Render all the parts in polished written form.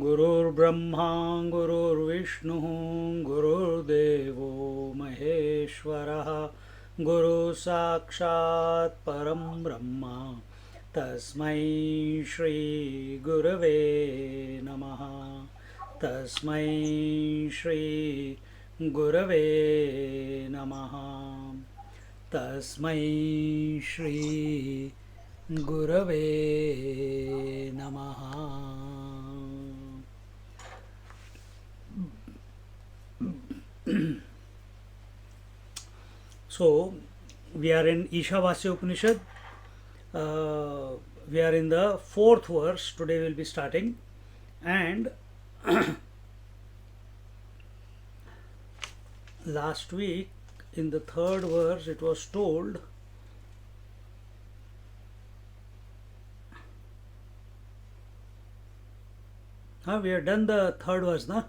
गुरुर्ब्रह्मा गुरुर्विष्णु गुरुर्देवो महेश्वरः गुरु साक्षात् परं ब्रह्म तस्मै श्री गुरवे नमः तस्मै श्री गुरवे नमः तस्मै श्री गुरवे नमः. So, we are in Ishavasya Upanishad. We are in the fourth verse. Today we will be starting. And last week, in the third verse, it was told we have done the third verse, na?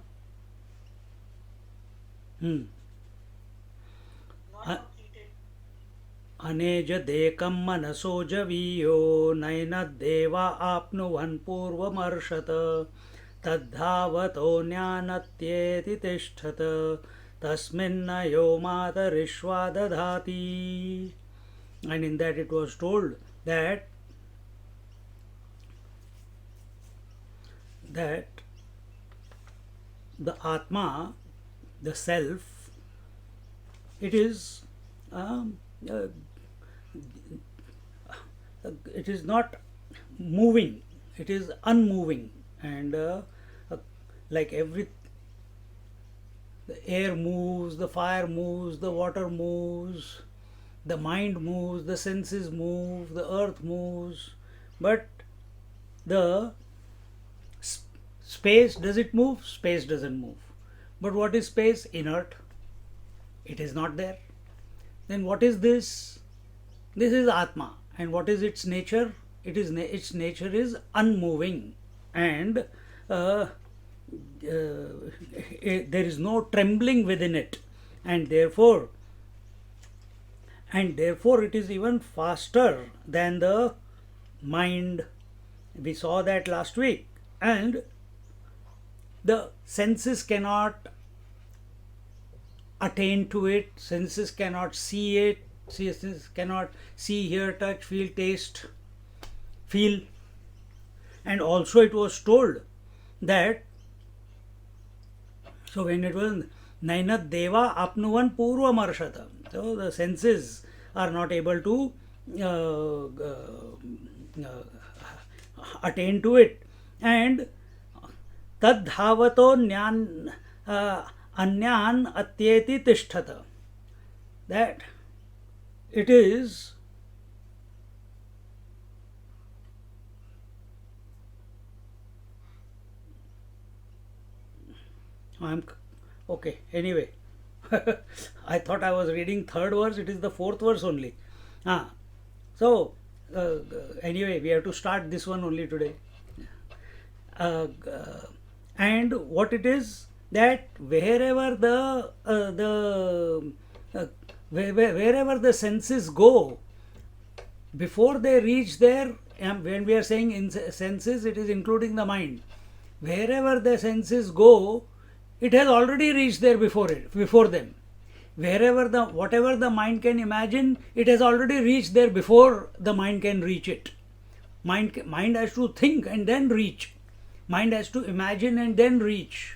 अनेजदेकं मनसो जवीयो नैनद्देवा आप्नुवन् पूर्वमर्षत तद्धावतो ज्ञानत्येति तिष्ठत तस्मिन्नयो मातरिश्वा दधाति. And in that it was told that the Atma, the self, it is it is not moving, it is unmoving, and like the air moves, the fire moves, the water moves, the mind moves, the senses move, the earth moves, but the space, does it move? Space doesn't move. But what is space? Inert. It is not there. Then what is this? This is Atma. And what is its nature? Its nature is unmoving, and there is no trembling within it, and therefore it is even faster than the mind. We saw that last week. And the senses cannot attain to it, senses cannot see it, senses cannot see, hear, touch, feel, taste, feel. And also it was told that, so when it was Nainat Deva Apnuvan Purvamarshata, so the senses are not able to attain to it. And Tadhavato Anyan Atyeti Tishtata, that it is okay, anyway. I thought I was reading third verse, it is the fourth verse only. So anyway, we have to start this one only today. And what it is, that wherever the senses go, before they reach there, when we are saying in senses, it is including the mind. Wherever the senses go, it has already reached there before them. Whatever the mind can imagine, it has already reached there before the mind can reach it. Mind has to think and then reach. Mind has to imagine and then reach.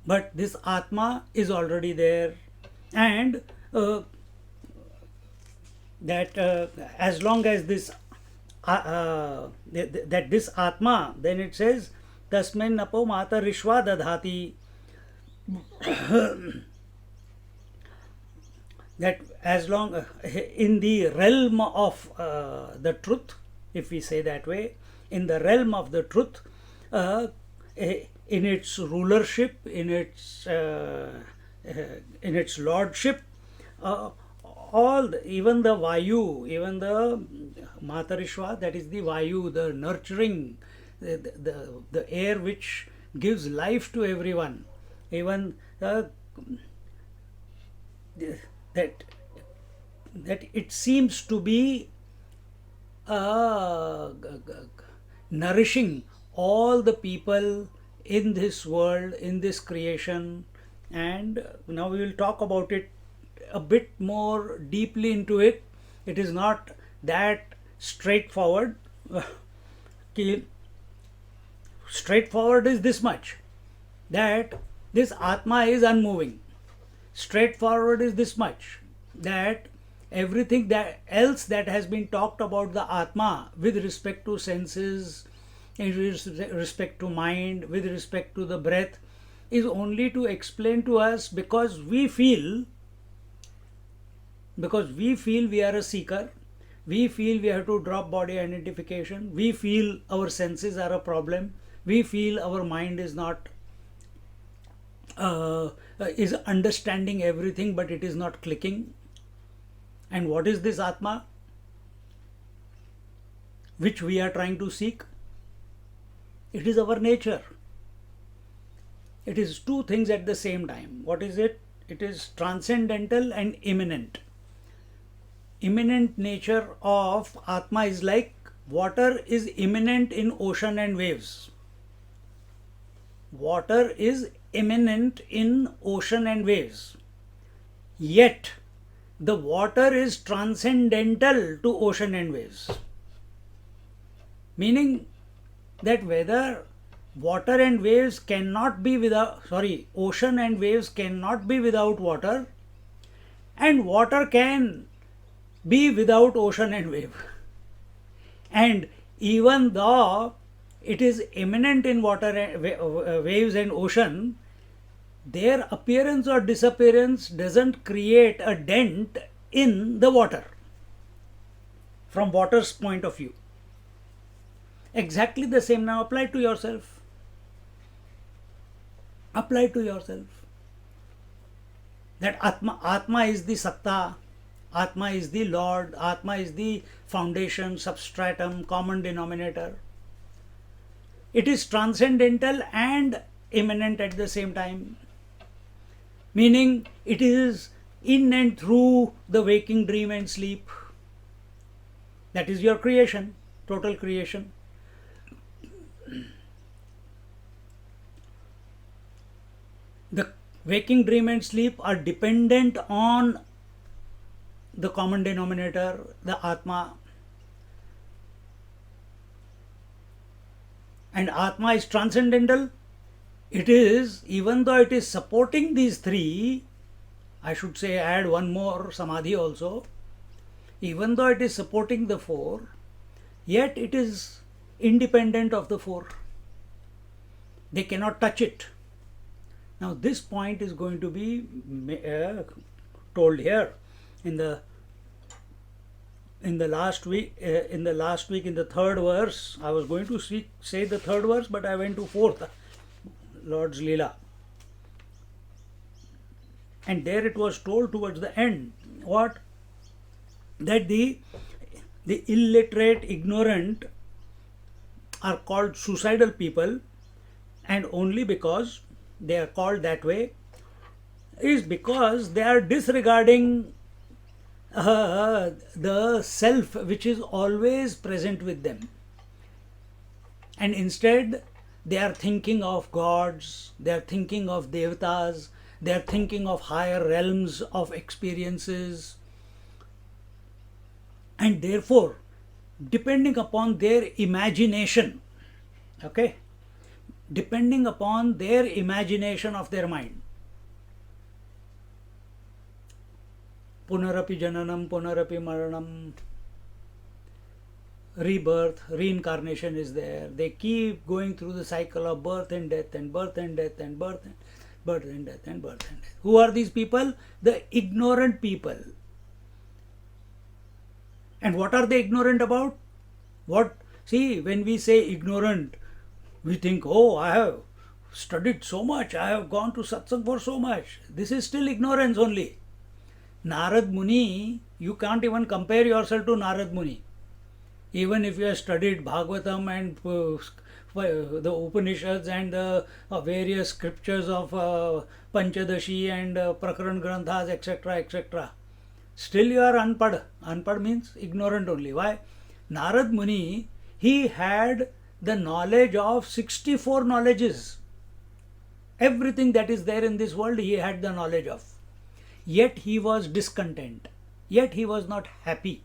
But this Atma is already there, and that as long as this this Atma, then it says Tasmin Napo Mata Rishwa Dadhati. That as long in the realm of the truth, if we say that way, in the realm of the truth, uh, in its rulership, in its lordship, uh, even the Vayu, even the Matarishva, that is the Vayu, the nurturing, the air which gives life to everyone, even that that it seems to be nourishing all the people in this world, in this creation. And now we will talk about it a bit more deeply into it. It is not that straightforward. Straightforward is this much, that this Atma is unmoving. Straightforward is this much, that everything that else that has been talked about the Atma with respect to senses, in respect to mind, with respect to the breath, is only to explain to us because we feel we are a seeker, we feel we have to drop body identification, we feel our senses are a problem, we feel our mind is not is understanding everything but it is not clicking. And what is this Atma which we are trying to seek? It is our nature. It is two things at the same time. What is it? It is transcendental and immanent. Immanent nature of Atma is like water is immanent in ocean and waves. Water is immanent in ocean and waves. Yet, the water is transcendental to ocean and waves. Meaning that whether water and waves cannot be without, ocean and waves cannot be without water, and water can be without ocean and wave. And even though it is immanent in water, waves and ocean, their appearance or disappearance doesn't create a dent in the water from water's point of view. Exactly the same now apply to yourself. Apply to yourself. That Atma is the Satta, Atma is the Lord, Atma is the foundation, substratum, common denominator. It is transcendental and immanent at the same time. Meaning it is in and through the waking, dream and sleep. That is your creation, total creation. The waking, dream and sleep are dependent on the common denominator, the Atma. And Atma is transcendental. It is, even though it is supporting these three, I should say add one more, Samadhi also, even though it is supporting the four, yet it is independent of the four. They cannot touch it. Now this point is going to be told here in the last week. In the third verse, I was going to say the third verse, but I went to fourth, Lord's Leela. And there it was told towards the end, what? That the illiterate, ignorant are called suicidal people, and only because they are called that way is because they are disregarding the self which is always present with them. And instead they are thinking of gods, they are thinking of devatas, they are thinking of higher realms of experiences, and therefore depending upon their imagination, depending upon their imagination of their mind. Punarapi jananam, punarapi maranam, rebirth, reincarnation is there. They keep going through the cycle of birth and death and birth and death and birth and death and birth and death. Who are these people? The ignorant people. And what are they ignorant about? What? See, when we say ignorant, we think, oh, I have studied so much, I have gone to satsang for so much. This is still ignorance only. Narad Muni, you can't even compare yourself to Narad Muni. Even if you have studied Bhagavatam and the Upanishads and the various scriptures of Panchadashi and Prakaran Granthas, etc., etc., still you are unpad. Unpad means ignorant only. Why? Narad Muni, he had the knowledge of 64 knowledges. Everything that is there in this world, he had the knowledge of. Yet he was discontent. Yet he was not happy.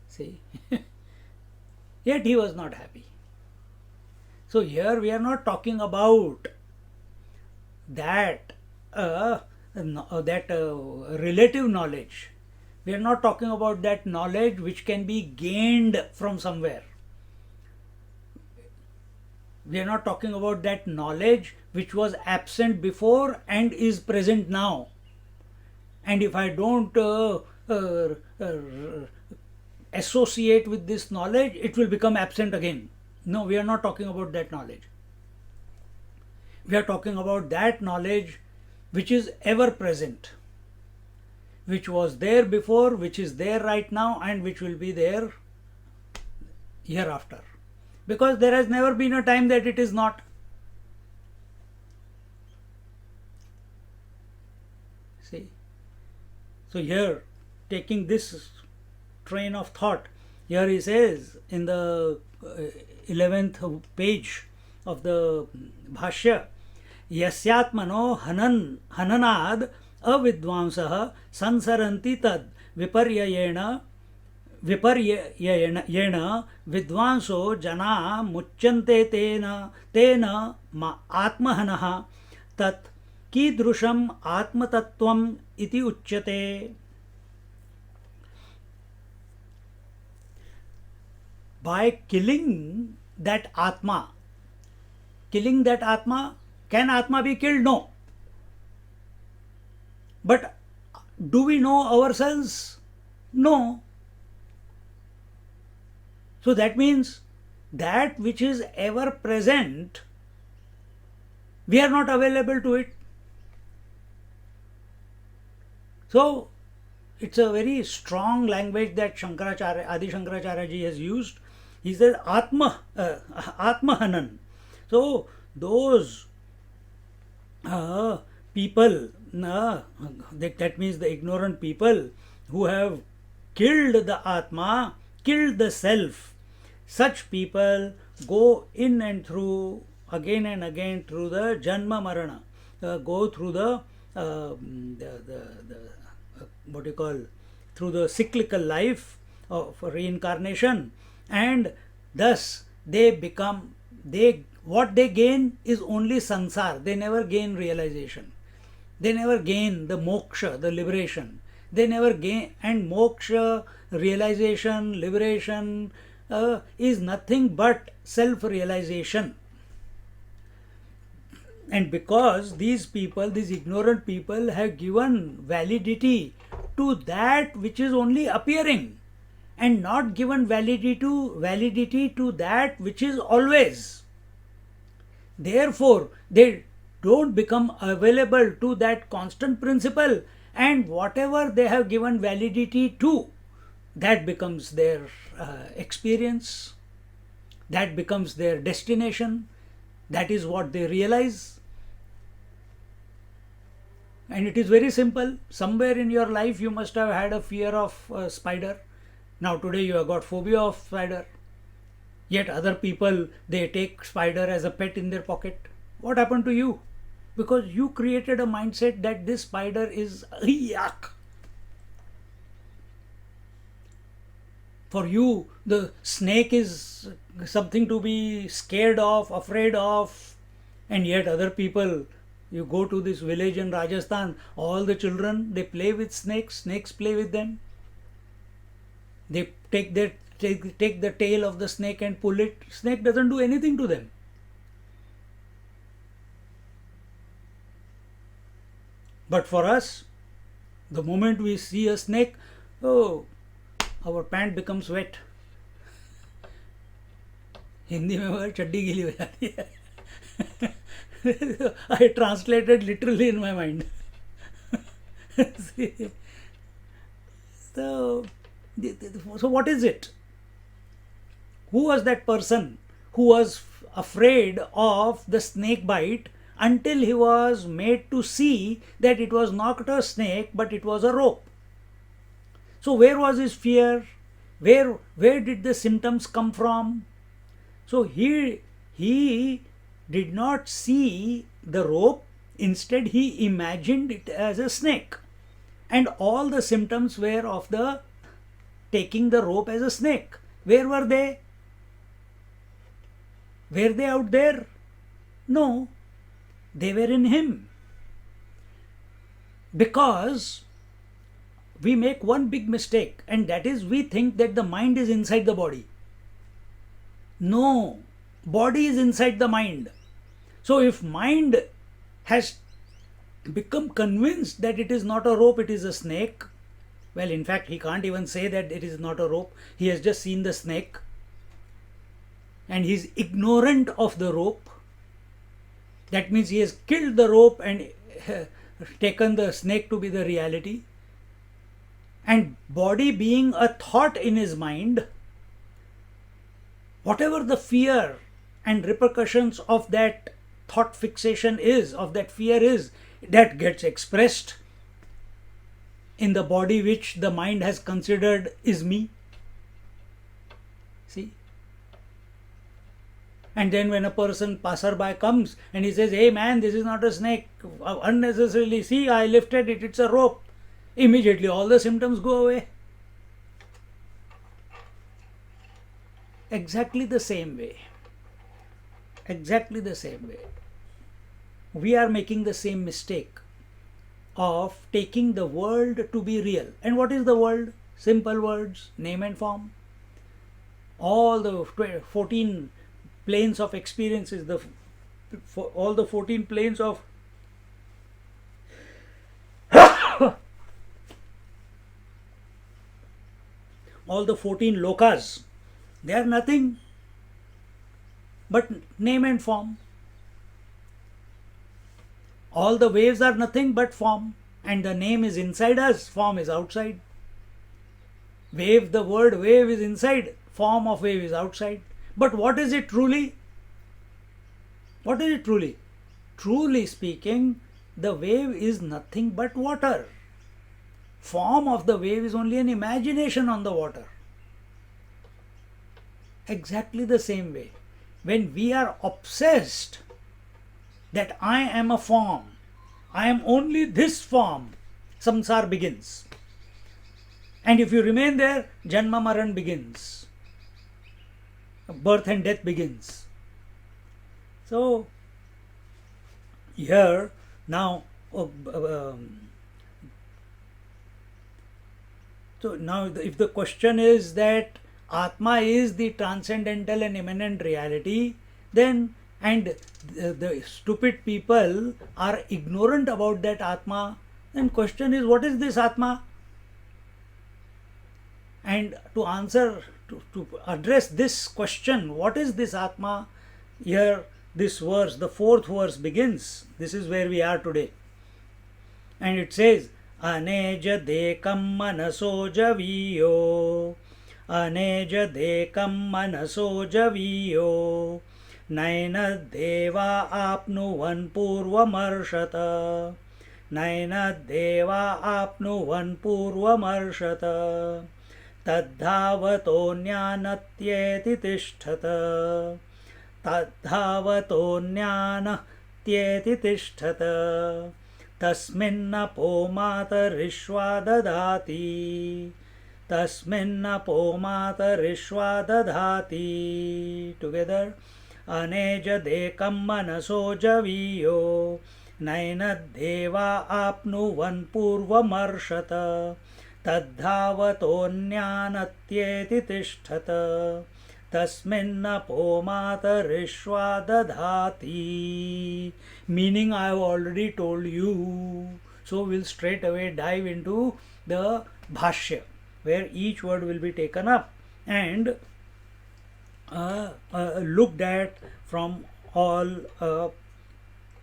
See? Yet he was not happy. So here we are not talking about that relative knowledge. We are not talking about that knowledge which can be gained from somewhere. We are not talking about that knowledge which was absent before and is present now. And if I don't associate with this knowledge, it will become absent again. No, we are not talking about that knowledge. We are talking about that knowledge which is ever present, which was there before, which is there right now, and which will be there hereafter. Because there has never been a time that it is not. See? So here, taking this train of thought, here he says in the 11th page of the Bhashya, Yasyatmano hananad avidvamsah sansaranti tad viparyayena vidvanso jana muchyante tena atmahanah tat कीदृशम आत्मतत्वम इति उच्यते. By killing that Atma, can Atma be killed? No. But do we know ourselves? No. So that means that which is ever present, we are not available to it. So it's a very strong language that Shankaracharya, Adi Shankaracharya ji has used. He says Atmahanan. So those people, that means the ignorant people who have killed the Atma, killed the self, such people go in and through, again and again, through the Janma Marana, go through the what you call, through the cyclical life of reincarnation, and thus they become, what they gain is only sansar. They never gain realization. They never gain the moksha, the liberation. They never gain, and moksha, realization, liberation is nothing but self-realization. And because these people, these ignorant people, have given validity to that which is only appearing, and not given validity to that which is always. Therefore, they don't become available to that constant principle, and whatever they have given validity to, that becomes their experience, that becomes their destination, that is what they realize. And it is very simple. Somewhere in your life you must have had a fear of spider. Now today you have got phobia of spider. Yet other people, they take spider as a pet in their pocket. What happened to you? Because you created a mindset that this spider is yuck. For you, the snake is something to be scared of, afraid of. And yet other people, you go to this village in Rajasthan, all the children, they play with snakes, snakes play with them. They take the tail of the snake and pull it. Snake doesn't do anything to them. But for us, the moment we see a snake, oh, our pant becomes wet. Hindi में वो चड्डी गीली हो जाती है. I translated literally in my mind. See? So what is it? Who was that person who was afraid of the snake bite until he was made to see that it was not a snake but it was a rope? So where was his fear? Where did the symptoms come from? So he did not see the rope, instead he imagined it as a snake. And all the symptoms were of the taking the rope as a snake. Where were they? Were they out there? No, they were in him. Because we make one big mistake, and that is we think that the mind is inside the body. No, body is inside the mind. So if mind has become convinced that it is not a rope, it is a snake, well, in fact, he can't even say that it is not a rope. He has just seen the snake and he is ignorant of the rope. That means he has killed the rope and taken the snake to be the reality. And body being a thought in his mind, whatever the fear and repercussions of that thought fixation is, of that fear is, that gets expressed in the body which the mind has considered is me. See? And then when a person, passerby, comes and he says, hey man, this is not a snake, unnecessarily, see, I lifted it, it's a rope. Immediately all the symptoms go away. Exactly the same way. Exactly the same way. We are making the same mistake of taking the world to be real. And what is the world? Simple words, name and form. All the 14 planes of experiences, all the 14 planes of all the 14 lokas, they are nothing but name and form. All the waves are nothing but form, and the name is inside us, form is outside. Wave, the word wave is inside, form of wave is outside. But what is it truly? What is it truly? Truly speaking, the wave is nothing but water. Form of the wave is only an imagination on the water. Exactly the same way. When we are obsessed that I am a form, I am only this form, samsara begins. And if you remain there, janma maran begins. Birth and death begins. So, here, now, so now if the question is that Atma is the transcendental and immanent reality, then, and the stupid people are ignorant about that Atma, then question is, what is this Atma? And to answer, to address this question, what is this Atma? Here this verse, the 4th verse begins. This is where we are today. And it says, Aneja dekam manaso javiyo, Aneja dekam manaso javiyo, Naina deva apnuvan purvamarshata, Naina deva apnuvan purvamarshata, Tadhavato jnanatyeti tishtata, Tadhavato jnanatyeti tishtata, Tasminnapo matarishva dadati, Tasminnapo matarishva dadati. Together. Aneja dekam manaso javiyo, Naina deva apnuvan purvamarshata, Tadhavato jnanatyeti tishtata, Tasminnapo matarishva dadati. Meaning I have already told you. So we'll straight away dive into the bhashya. where each word will be taken up and looked at from all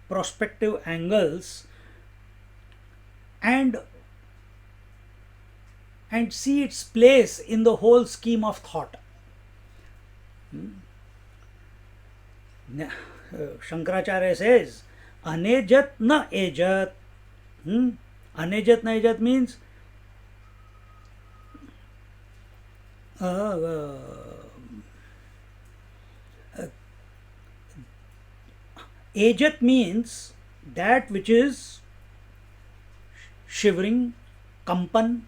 prospective angles, and see its place in the whole scheme of thought. Shankaracharya says, Anejat na ejat. Anejat na ejat means ejat means that which is shivering, kampan,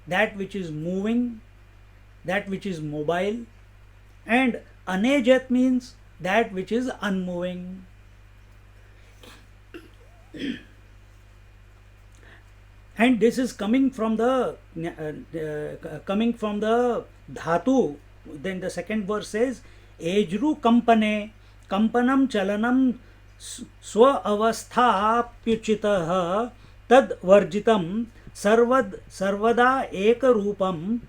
that which is moving, that which is mobile, and anejat means that which is unmoving. And this is coming from the dhatu. Then the second verse says, Ejru kampane, kampanam chalanam swa avasthapyuchitah tad varjitam sarvada eka rupam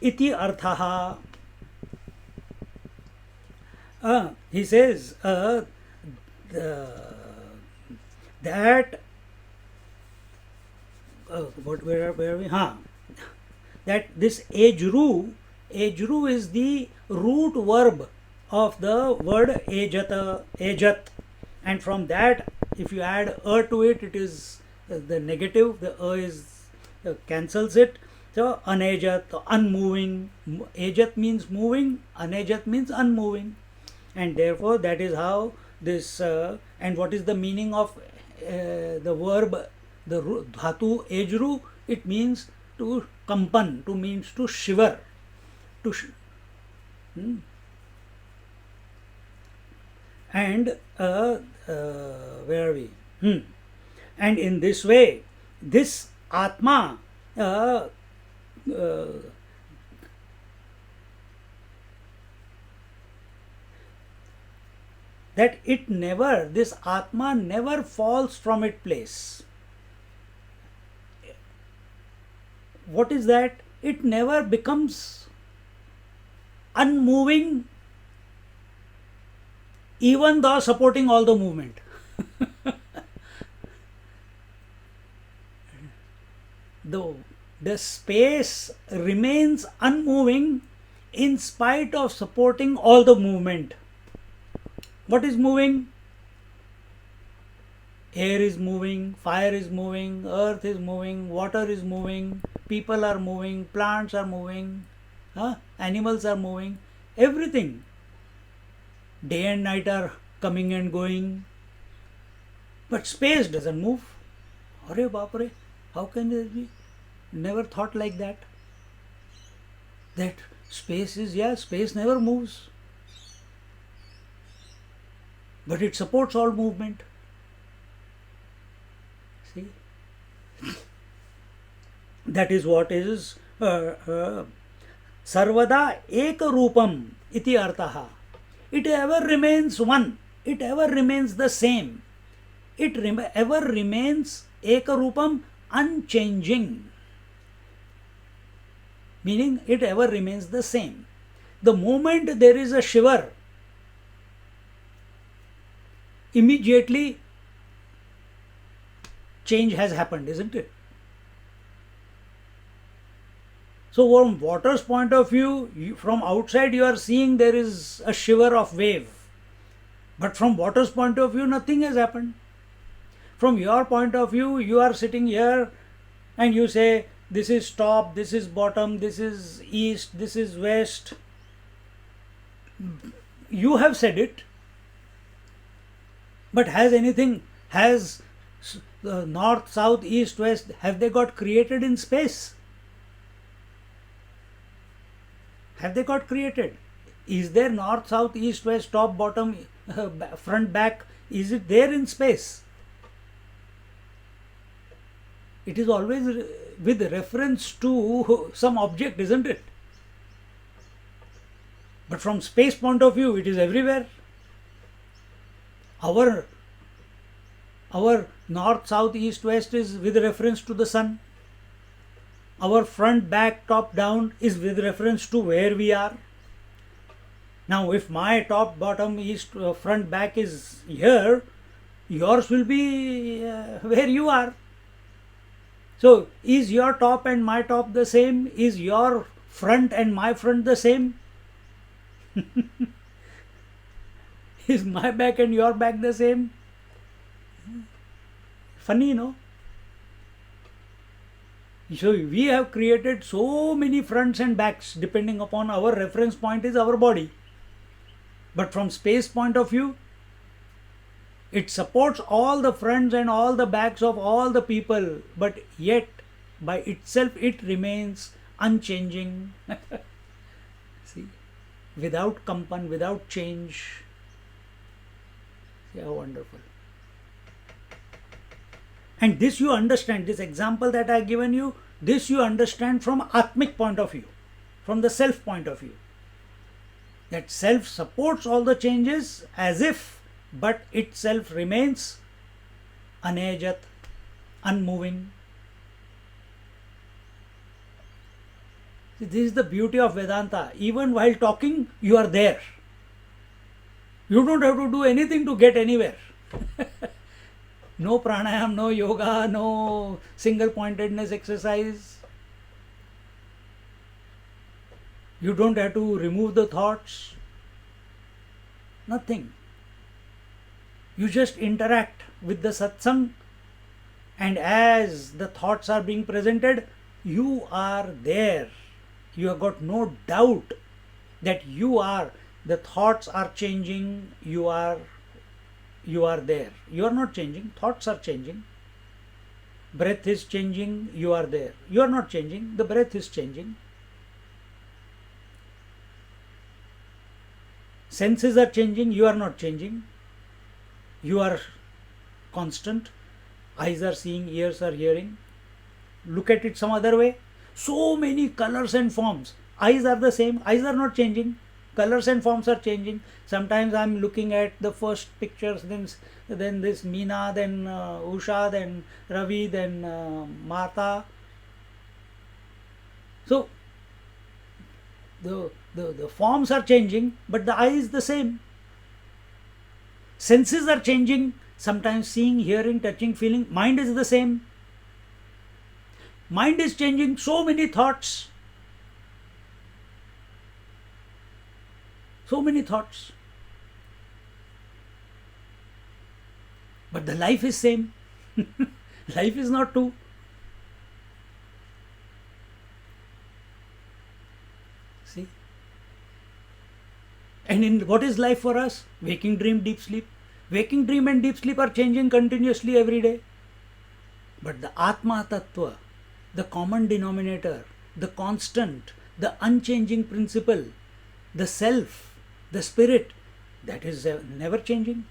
iti arthaha. He says that where are we? That this ejru is the root verb of the word ejat, and from that, if you add to it, it is the negative. The is cancels it. So anejat, unmoving. Ejat means moving. Anejat means unmoving, and therefore that is how this. And what is the meaning of the verb? The dhatu ejru, it means to kampan, to means to shiver, and where are we? And in this way, this Atma that it never, this Atma never falls from its place. What is that? It never becomes unmoving, even though supporting all the movement. The space remains unmoving in spite of supporting all the movement. What is moving? Air is moving, fire is moving, earth is moving, water is moving, people are moving, plants are moving, animals are moving, everything. Day and night are coming and going, but space doesn't move. Arey baapre, how can this be? Never thought like that. That space is, space never moves, but it supports all movement. See, that is what is sarvada eka rupam iti artaha. It ever remains one. It ever remains the same. It ever remains eka rupam, unchanging. Meaning it ever remains the same. The moment there is a shiver, immediately change has happened, isn't it? So from water's point of view, from outside you are seeing there is a shiver of wave. But from water's point of view, nothing has happened. From your point of view, you are sitting here and you say, this is top, this is bottom, this is east, this is west. You have said it. But has north, south, east, west, have they got created in space? Have they got created? Is there north, south, east, west, top, bottom, front, back? Is it there in space? It is always with reference to some object, isn't it? But from space point of view, it is everywhere. Our north, south, east, west is with reference to the sun. our front, back, top, down is with reference to where we are. Now, if my top, bottom, east, front, back is here, yours will be where you are. So, is your top and my top the same? Is your front and my front the same? Is my back and your back the same? Funny, no? So we have created so many fronts and backs depending upon our reference point is our body. But from space point of view, it supports all the fronts and all the backs of all the people, but yet by itself it remains unchanging. See, without kampan, without change. See how wonderful. And this you understand, this example that I have given you, this you understand from Atmic point of view, from the self point of view. That self supports all the changes as if, but itself remains anejat, unmoving. See, this is the beauty of Vedanta. Even while talking, you are there. You don't have to do anything to get anywhere. No pranayam, no yoga, no single pointedness exercise. You don't have to remove the thoughts. Nothing. You just interact with the satsang, and as the thoughts are being presented, you are there. You have got no doubt that you are. The thoughts are changing, you are there. You are not changing, thoughts are changing. Breath is changing, you are there. You are not changing, the breath is changing. Senses are changing, you are not changing. You are constant. Eyes are seeing, ears are hearing. Look at it some other way. So many colors and forms. Eyes are the same, eyes are not changing. Colors and forms are changing. Sometimes I am looking at the first pictures, then this Meena, then Usha, then Ravi, then Mata. So the forms are changing, but the eye is the same. Senses are changing, sometimes seeing, hearing, touching, feeling. Mind is the same. Mind is changing, so many thoughts. So many thoughts. But the life is same. Life is not two. See? And in what is life for us? Waking dream, deep sleep. Waking dream and deep sleep are changing continuously every day. But the Atma Tattva, the common denominator, the constant, the unchanging principle, the self, the spirit, that is never changing.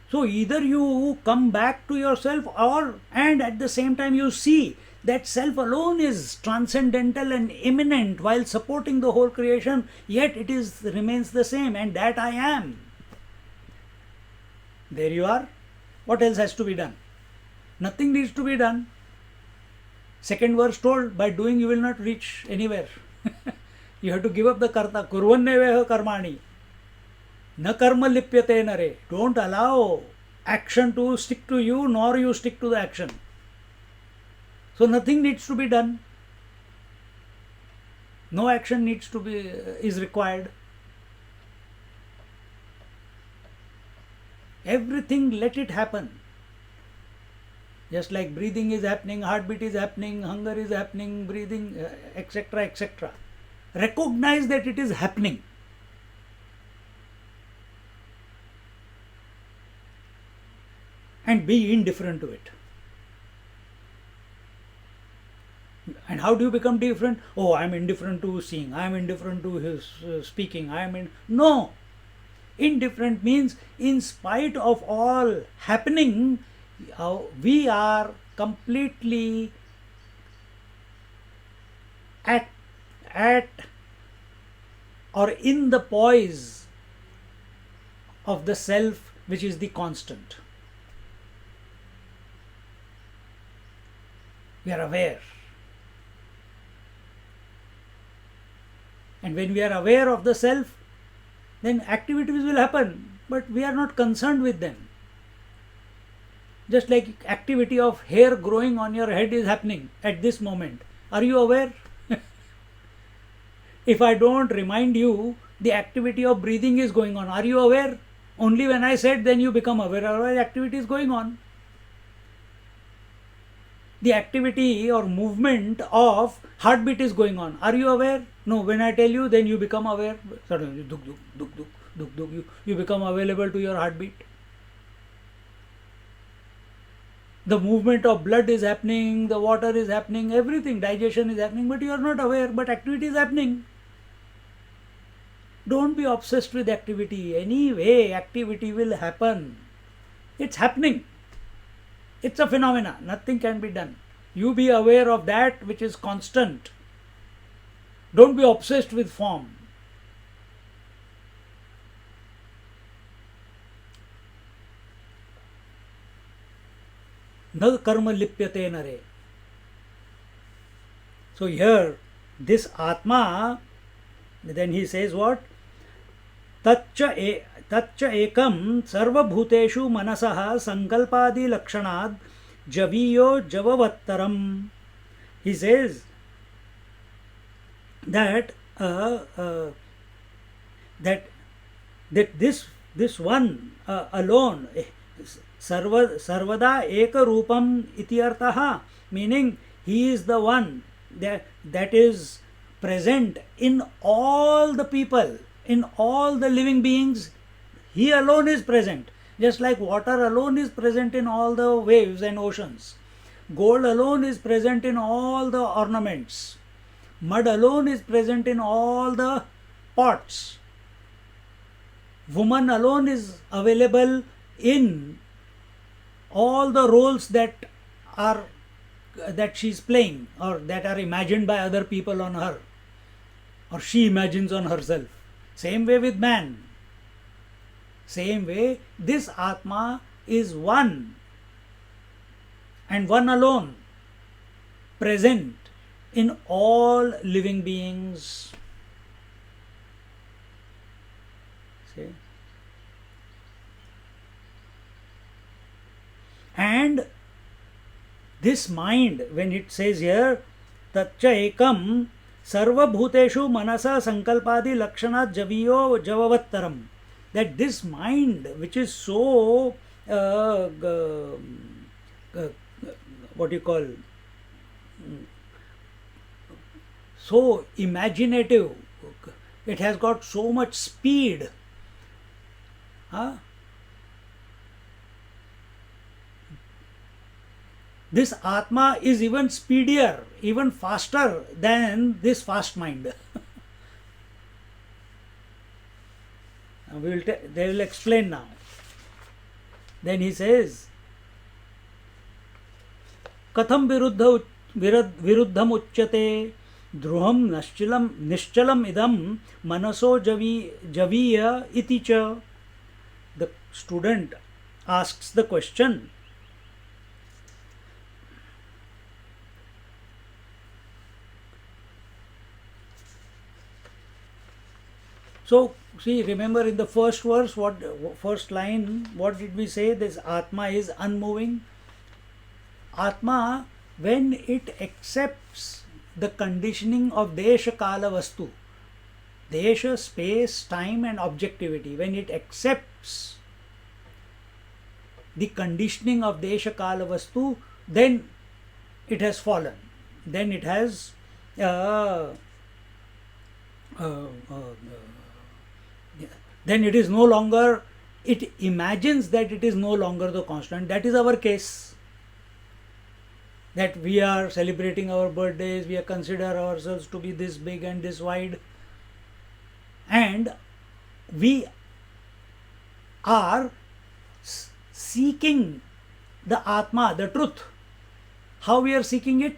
So either you come back to yourself, and at the same time you see that self alone is transcendental and immanent while supporting the whole creation, yet it remains the same, and that I am. There you are. What else has to be done? Nothing needs to be done. Second verse told, by doing you will not reach anywhere. You have to give up the karta. Kurvanneveha karmani. Na karma lipyate nare. Don't allow action to stick to you, nor you stick to the action. So nothing needs to be done. No action is required. Everything, let it happen. Just like breathing is happening, heartbeat is happening, hunger is happening, breathing, etc., etc. Recognize that it is happening. And be indifferent to it. And how do you become different? Oh, I am indifferent to seeing, I am indifferent to his speaking, No! Indifferent means in spite of all happening, we are completely at or in the poise of the self, which is the constant. We are aware. And when we are aware of the self, then activities will happen, but we are not concerned with them. Just like activity of hair growing on your head is happening at this moment. Are you aware? If I don't remind you, the activity of breathing is going on. Are you aware? Only when I said, then you become aware. Otherwise, activity is going on. The activity or movement of heartbeat is going on. Are you aware? No. When I tell you, then you become aware. Suddenly, duk duk duk duk duk duk. You become available to your heartbeat. The movement of blood is happening, the water is happening, everything, digestion is happening, but you are not aware, but activity is happening. Don't be obsessed with activity. Anyway, activity will happen. It's happening. It's a phenomena. Nothing can be done. You be aware of that which is constant. Don't be obsessed with form. Na karma lipyate nare. So here, this Atma, then he says what? तच्च एकम सर्वभूतेषु मनसः संकल्पादि लक्षणाद् जवीयो जववत्तरम. He says that this one alone सर्वदा एक रूपम इति अर्थः, meaning he is the one that is present in all the people, in all the living beings. He alone is present, just like water alone is present in all the waves and oceans. Gold alone is present in all the ornaments. Mud alone is present in all the pots. Woman alone is available in all the roles that she is playing, or that are imagined by other people on her, or she imagines on herself. Same way with man. Same way, this Atma is one and one alone, present in all living beings. See? And this mind, when it says here, Tatcha ekam sarvabhuteshu manasa sankalpadi lakshanat javiyo javavattaram, that this mind, which is so what you call, so imaginative, it has got so much speed, this Atma is even speedier, even faster than this fast mind. They will explain now. Then he says, Katham viruddham uchyate dhruham nishchalam idam manaso javiya iti cha. The student asks the question, so see, remember in the first verse, first line, what did we say? This Atma is unmoving. Atma, when it accepts the conditioning of Desha Kala Vastu, Desha, space, time and objectivity, when it accepts the conditioning of Desha Kala Vastu, then it has fallen. Then it has then it is no longer, it imagines that it is no longer the constant. That is our case. That we are celebrating our birthdays, we consider ourselves to be this big and this wide, and we are seeking the Atma, the truth. How we are seeking it?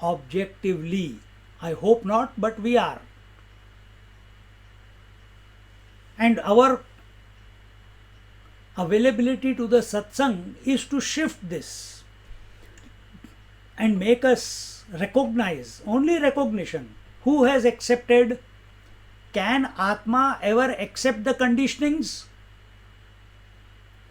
Objectively. I hope not, but we are. And our availability to the satsang is to shift this. and make us recognize, only recognition. Who has accepted? Can Atma ever accept the conditionings?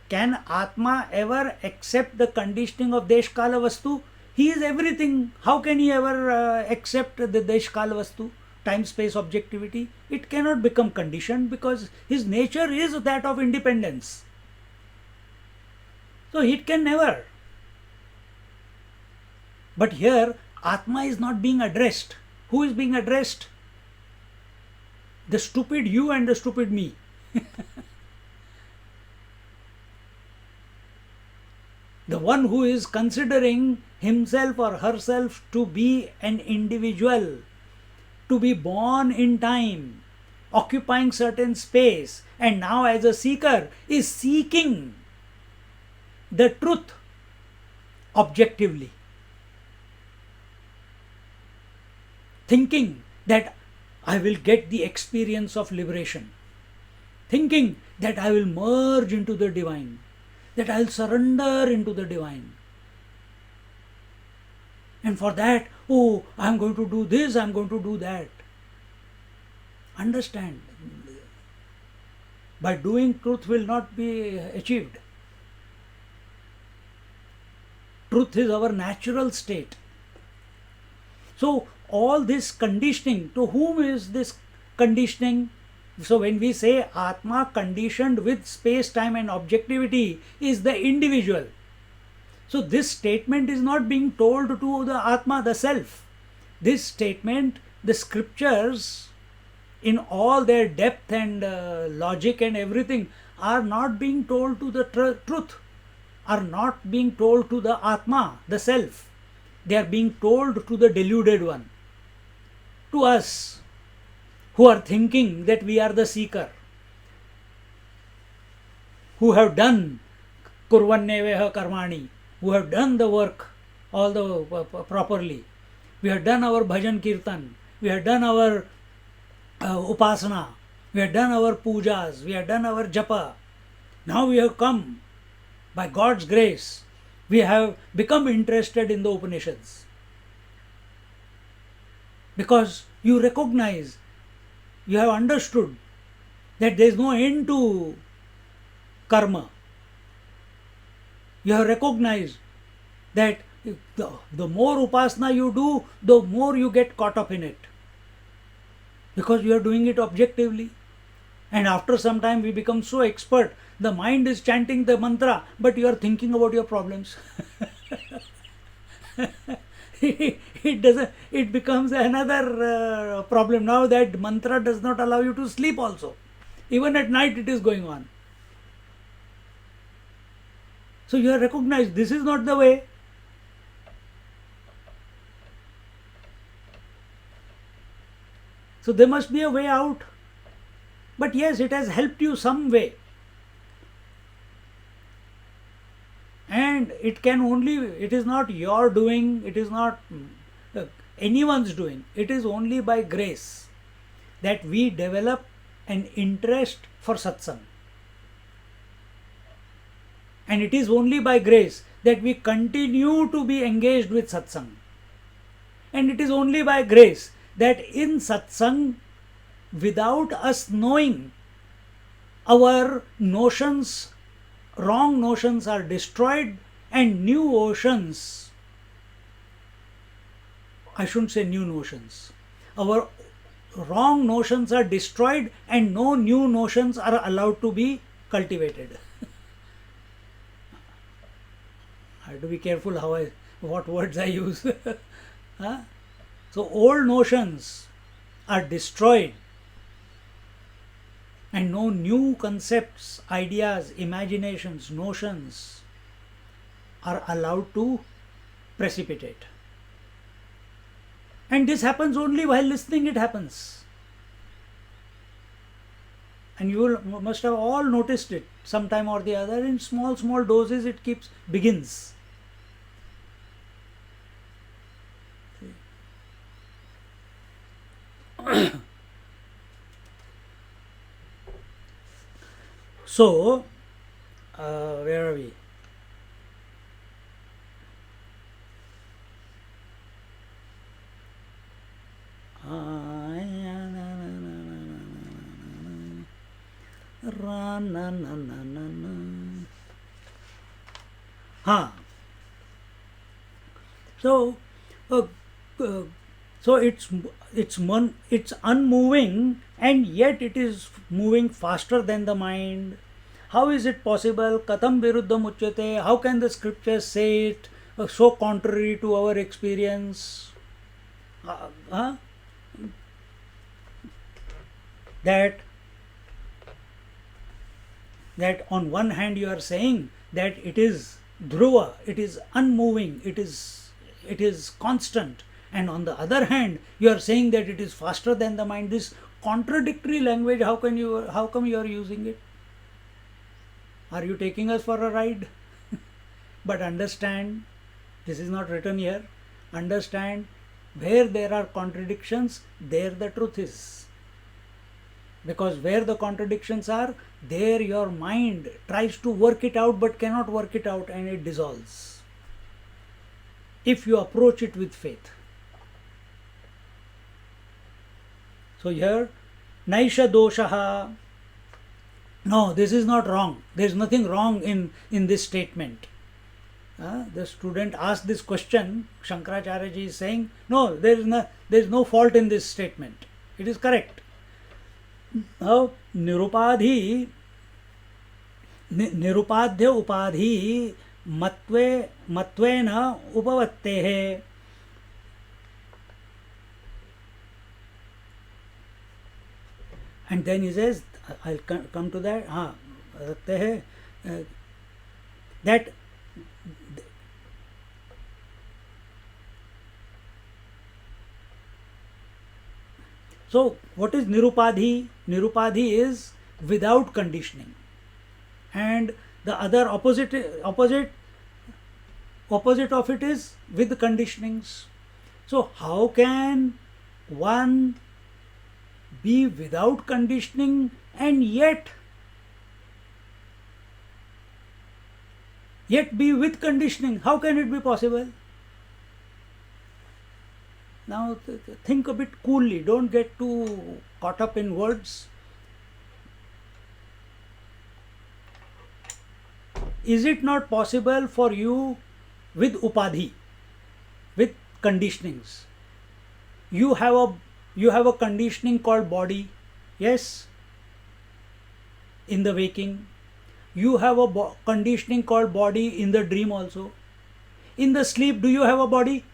Can Atma ever accept the conditioning of Desh Kala Vastu? He is everything. How can he ever accept the Desh Kala Vastu? Time space objectivity? It cannot become conditioned because his nature is that of independence. So it can never. But here, Atma is not being addressed. Who is being addressed? The stupid you and the stupid me. The one who is considering himself or herself to be an individual, to be born in time, occupying certain space, and now as a seeker is seeking the truth objectively, thinking that I will get the experience of liberation, thinking that I will merge into the divine, that I will surrender into the divine. And for that, oh, I am going to do this, I am going to do that. Understand, by doing, truth will not be achieved. Truth is our natural state. So, all this conditioning, to whom is this conditioning? So, when we say Atma conditioned with space, time, and objectivity is the individual. So, this statement is not being told to the Atma, the self. This statement, the scriptures, in all their depth and logic and everything, are not being told to the truth, are not being told to the Atma, the self. They are being told to the deluded one, to us who are thinking that we are the seeker, who have done kurvanneveha karmani, who have done the work all the properly. We have done our bhajan kirtan, we have done our upasana, we have done our pujas, we have done our japa. Now we have come, by God's grace, we have become interested in the Upanishads. Because you recognize, you have understood that there is no end to karma. You have recognized that the more upasana you do, the more you get caught up in it. Because you are doing it objectively. And after some time we become so expert, the mind is chanting the mantra, but you are thinking about your problems. It becomes another problem. Now that mantra does not allow you to sleep also. Even at night it is going on. So you have recognized this is not the way. So there must be a way out. But yes, it has helped you some way. And it can only, it is not your doing, it is not anyone's doing. It is only by grace that we develop an interest for satsang. And it is only by grace that we continue to be engaged with satsang. And it is only by grace that in satsang, without us knowing, our notions, wrong notions are destroyed and new oceans, I shouldn't say new notions, our wrong notions are destroyed and no new notions are allowed to be cultivated. I have to be careful what words I use. Huh? So old notions are destroyed and no new concepts, ideas, imaginations, notions are allowed to precipitate. And this happens only while listening, it happens. And you must have all noticed it sometime or the other. In small doses it begins. So, where are we? Ra na na na na na. Ha. So, uh, uh, so it's unmoving, and yet it is moving faster than the mind. How is it possible? Katham viruddham uchyate. How can the scriptures say it so contrary to our experience? Huh? That on one hand you are saying that it is dhruva, it is unmoving, it is constant, and on the other hand you are saying that it is faster than the mind. This contradictory language, how come you are using it? Are you taking us for a ride? But understand, this is not written here. Understand, where there are contradictions, there the truth is. Because where the contradictions are, there your mind tries to work it out but cannot work it out, and it dissolves. If you approach it with faith. So here, Naisha doshaha. No, this is not wrong. There is nothing wrong in this statement. The student asked this question. Shankaracharya ji is saying, no, there is no fault in this statement. It is correct. Now, nirupadhi, nirupadhya upadhi matvena upavatte. And then he says, I'll come to that. That so what is nirupadhi? Nirupadhi is without conditioning, and the other opposite of it is with conditionings. So how can one be without conditioning and yet be with conditioning? How can it be possible? Now think a bit coolly, don't get too caught up in words. Is it not possible for you with upadhi, with conditionings? You have a conditioning called body, yes, in the waking. You have a conditioning called body in the dream also. In the sleep, do you have a body?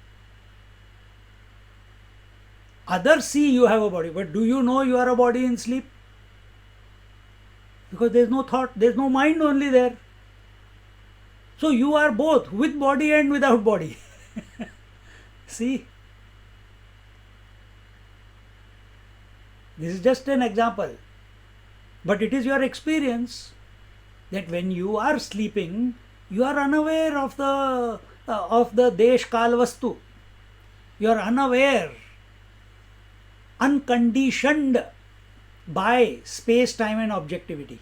Others see you have a body, but do you know you are a body in sleep? Because there is no thought, there is no mind only there. So you are both, with body and without body. See? This is just an example. But it is your experience that when you are sleeping, you are unaware of the desh kal vastu. You are unaware, unconditioned by space, time and objectivity.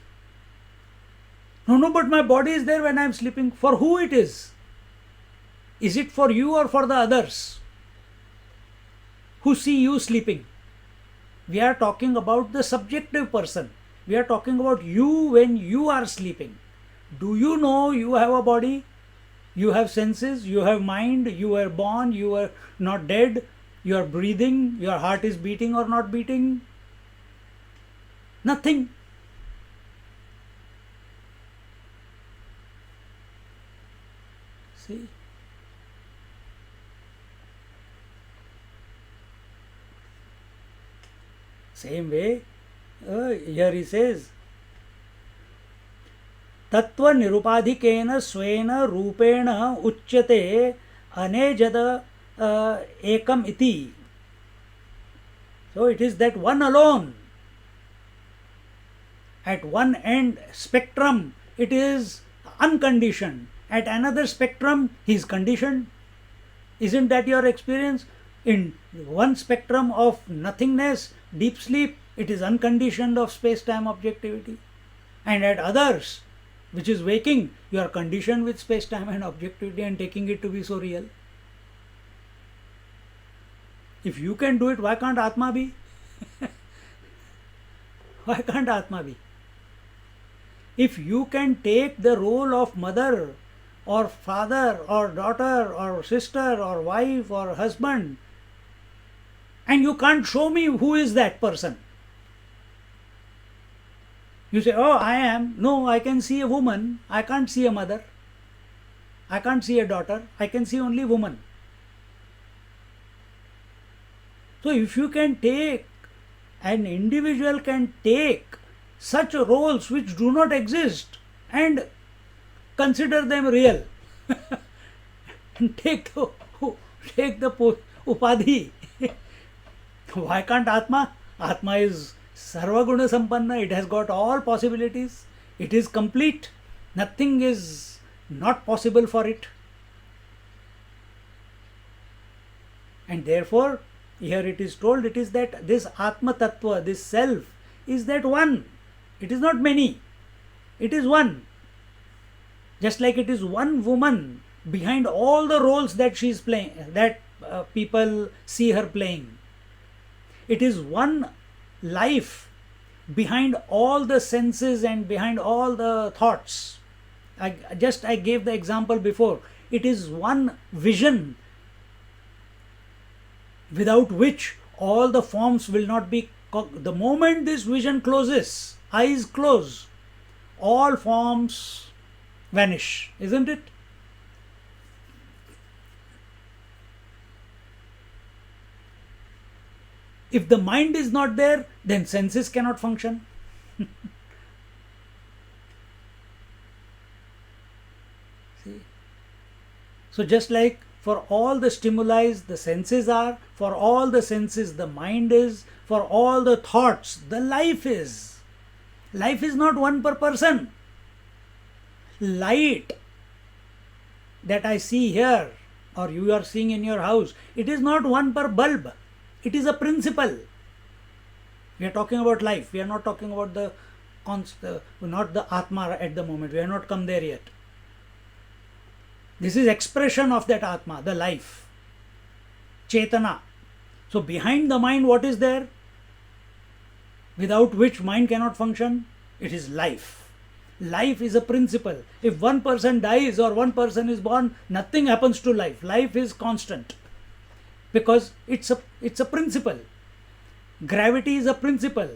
No, but my body is there when I am sleeping. For who it is? Is it for you or for the others who see you sleeping? We are talking about the subjective person. We are talking about you when you are sleeping. Do you know you have a body? You have senses, you have mind, you were born, you are not dead, you are breathing, your heart is beating or not beating? Nothing. See? Same way, here he says, तत्व निरुपाधिकेन स्वेन रूपेण उच्यते अनेजद एकम इति. So it is that one alone. At one end spectrum it is unconditioned. At another spectrum he is conditioned. Isn't that your experience? In one spectrum of nothingness, deep sleep, it is unconditioned of space-time objectivity. And at others, which is waking, you are conditioned with space-time and objectivity and taking it to be so real. If you can do it, why can't Atma be? Why can't Atma be? If you can take the role of mother or father or daughter or sister or wife or husband, and you can't show me who is that person. You say, oh, I am. No, I can see a woman. I can't see a mother. I can't see a daughter. I can see only woman. So if you can take, an individual can take such roles which do not exist and consider them real. take the upadhi. Why can't Atma? Atma is Sarvaguna Sampanna. It has got all possibilities. It is complete. Nothing is not possible for it. And therefore, here it is told, it is that this Atma Tattva, this self, is that one. It is not many. It is one. Just like it is one woman behind all the roles that she is playing, that people see her playing. It is one life behind all the senses and behind all the thoughts. I gave the example before. It is one vision without which all the forms will not be. The moment this vision closes, eyes close, all forms vanish, isn't it? If the mind is not there, then senses cannot function. See? So just like for all the stimuli the senses are, for all the senses the mind is, for all the thoughts the life is. Life is not one per person. Light that I see here or you are seeing in your house, it is not one per bulb. It is a principle. We are talking about life. We are not talking about not the Atma at the moment. We have not come there yet. This is expression of that Atma, the life. Chetana. So behind the mind, what is there? Without which mind cannot function? It is life. Life is a principle. If one person dies or one person is born, nothing happens to life. Life is constant. Because it's a principle. Gravity is a principle.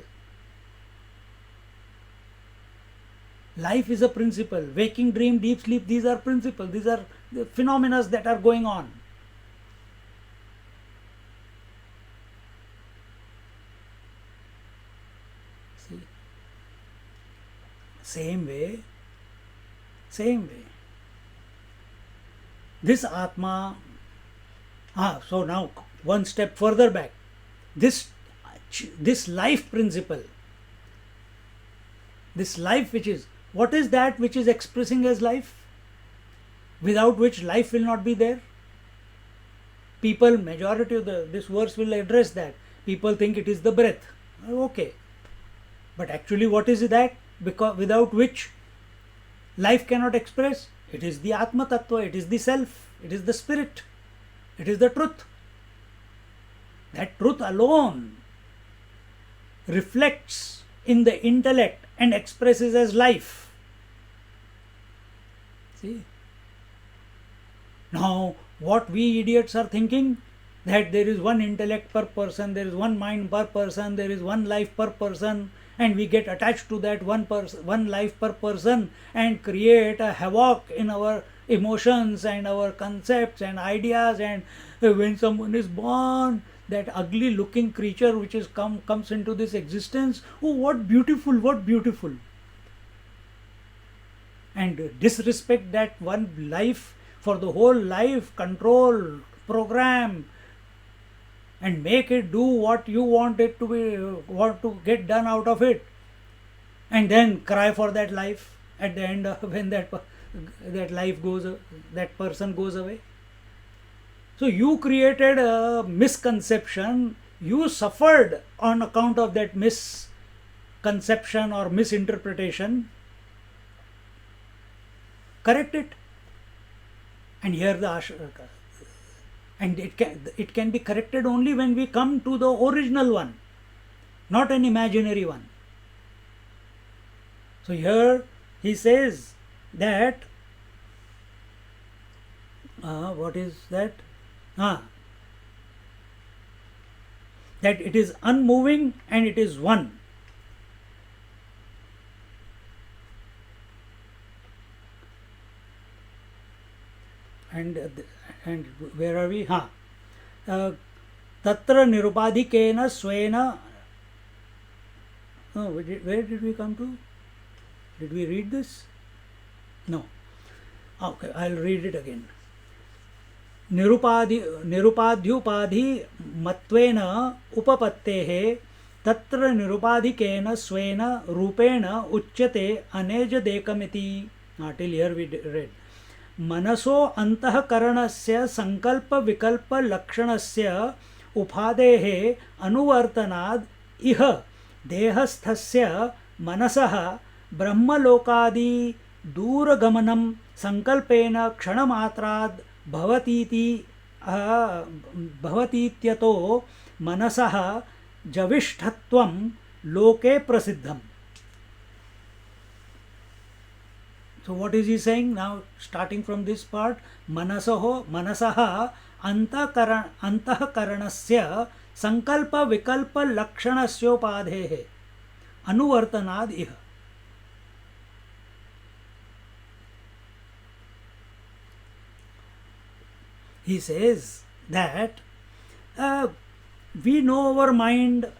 Life is a principle. Waking, dream, deep sleep, these are principles. These are the phenomena that are going on. See? Same way. This Atma. So now one step further back. This life principle. This life which is, what is that which is expressing as life? Without which life will not be there. People, majority of this verse will address that. People think it is the breath. Okay. But actually what is that? Because without which life cannot express? It is the Atma Tattva, it is the self, it is the spirit, it is the truth. That truth alone reflects in the intellect and expresses as life. See? Now, what we idiots are thinking, that there is one intellect per person, there is one mind per person, there is one life per person, and we get attached to that one life per person and create a havoc in our emotions and our concepts and ideas. And when someone is born, that ugly looking creature which is comes into this existence, oh, what beautiful, and disrespect that one life for the whole life, control, program, and make it do what you want it to be, want to get done out of it, and then cry for that life at the end of when that life goes, that person goes away. So you created a misconception, you suffered on account of that misconception or misinterpretation. Correct it. And here and it can be corrected only when we come to the original one, not an imaginary one. So here he says that what is that? That it is unmoving and it is one. And where are we? Tatra nirupadhikena swena. Where did we come to? Did we read this? No. Okay, I'll read it again. निरुपाध्युपाधि मत्वेन उपपत्तेः तत्र निरुपाधिकेन स्वेन रूपेण उच्यते अनेजदेकमिति. Till here we read. मनसो अंतःकरणस्य संकल्प विकल्प लक्षणस्य उपादेः अनुवर्तनाद् इह देहस्थस्य मनसः ब्रह्मलोकादि दूरगमनं संकल्पेन क्षणमात्राद् भवतीत्यतो मनसः जविष्ठत्वं लोके प्रसिद्धम्. So what is he saying now, starting from this part? मनसः अंतःकरणस्य संकल्प विकल्प लक्षणस्योपाधेः अनुवर्तनाद् इह. He says that we know our mind.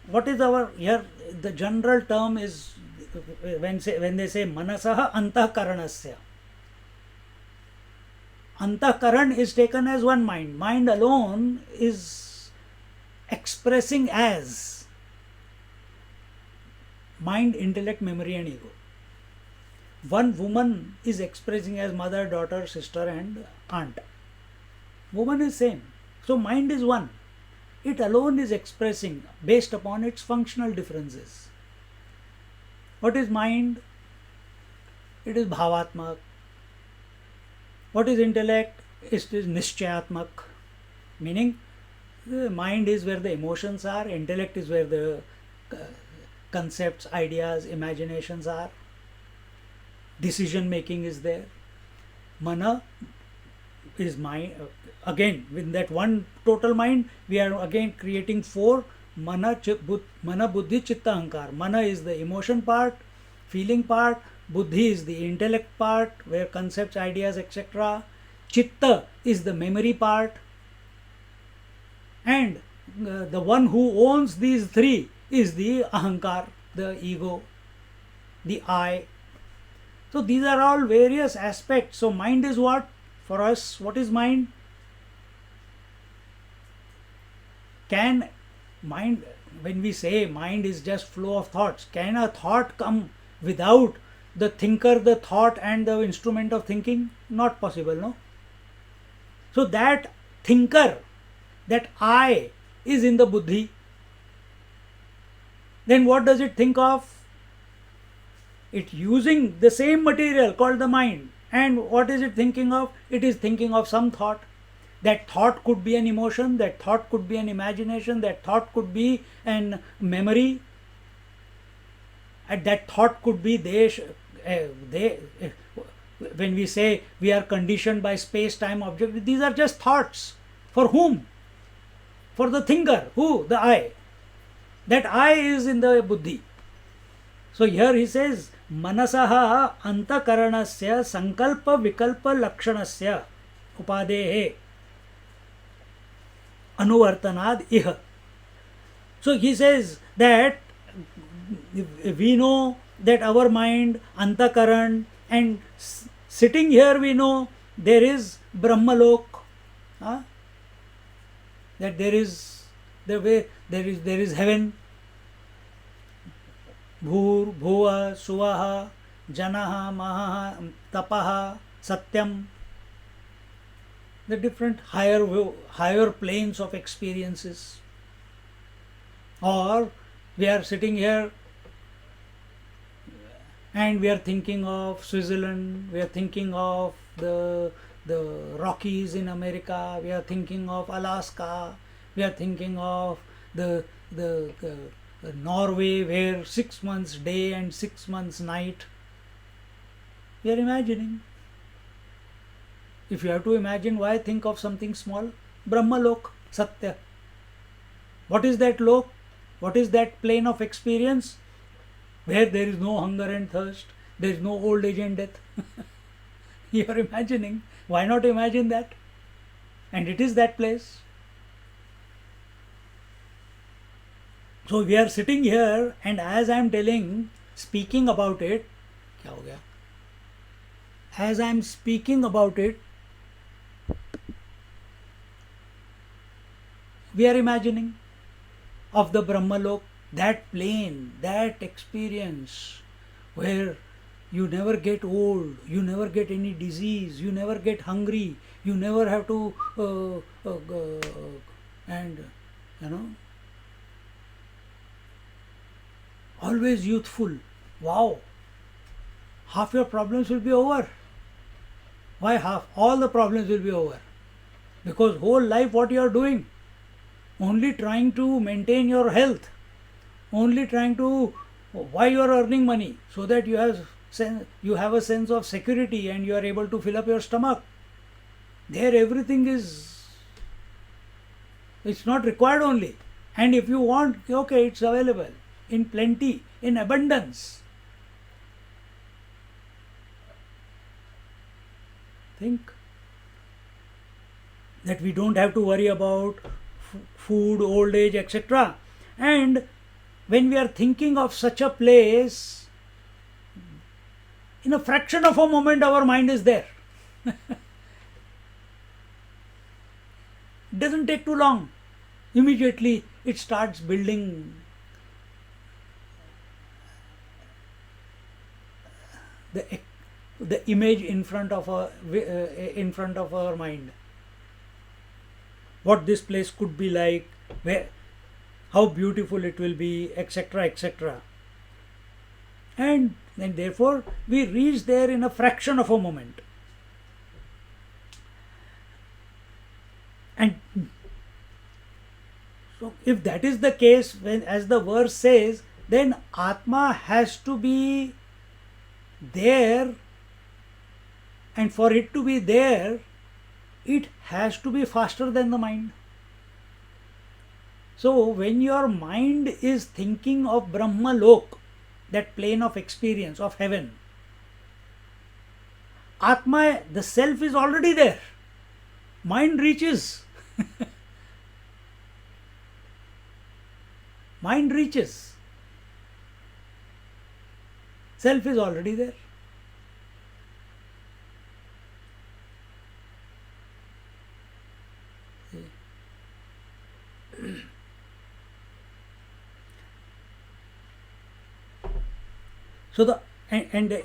What is our, here the general term is when they say manasah antahkaranasya. Antahkaran is taken as one mind. Mind alone is expressing as mind, intellect, memory and ego. One woman is expressing as mother, daughter, sister and aunt. Woman is same. So mind is one. It alone is expressing based upon its functional differences. What is mind? It is bhavatmak. What is intellect? It is nishchayatmak. Meaning, the mind is where the emotions are, intellect is where the concepts, ideas, imaginations are. Decision making is there. Mana is mind. Again, with that one total mind, we are again creating four. Mana, buddhi, chitta, ahankar. Mana is the emotion part, feeling part. Buddhi is the intellect part, where concepts, ideas, etc. Chitta is the memory part. And the one who owns these three is the ahankar, the ego, the I. So these are all various aspects. So mind is what? For us, what is mind? Can mind, when we say mind is just flow of thoughts, can a thought come without the thinker, the thought and the instrument of thinking? Not possible, no? So that thinker, that I is in the buddhi. Then what does it think of? It using the same material called the mind. And what is it thinking of? It is thinking of some thought. That thought could be an emotion, that thought could be an imagination, that thought could be an memory, and that thought could be when we say we are conditioned by space-time object, these are just thoughts. For whom? For the thinker. Who? The I. That I is in the buddhi. So here he says, manasaha antakaranasya sankalpa vikalpa lakshanasya upadehe anuvartanad iha. So he says that we know that our mind, antakaran, and sitting here we know there is Brahmalok, that there is heaven. Bhur, bhuva, suvaha, janaha, mahaha, tapaha, satyam. The different higher planes of experiences. Or we are sitting here and we are thinking of Switzerland, we are thinking of the Rockies in America, we are thinking of Alaska, we are thinking of the Norway where 6 months day and 6 months night. We are imagining. If you have to imagine, why think of something small? Brahmalok, Satya. What is that lok? What is that plane of experience? Where there is no hunger and thirst, there is no old age and death. You are imagining. Why not imagine that? And it is that place. So we are sitting here, and as I am speaking about it, क्या हो गया? As I am speaking about it, we are imagining of the Brahmalok, that plane, that experience where you never get old, you never get any disease, you never get hungry, you never have to, and you know, always youthful. Wow! Half your problems will be over. Why half? All the problems will be over. Because whole life what you are doing? Only trying to maintain your health. Only trying to, why you are earning money? So that you have a sense of security and you are able to fill up your stomach. There everything is, it's not required only. And if you want, okay, it's available in plenty, in abundance. Think that we don't have to worry about food, old age, etc. And when we are thinking of such a place, in a fraction of a moment our mind is there. It doesn't take too long. Immediately it starts building the image in front of our mind. What this place could be like, how beautiful it will be, etc., etc. And therefore we reach there in a fraction of a moment. And so if that is the case, when, as the verse says, then Atma has to be there, and for it to be there, it has to be faster than the mind. So when your mind is thinking of Brahma Lok, that plane of experience of heaven, Atma, the self, is already there. Mind reaches. Mind reaches. Self is already there. So the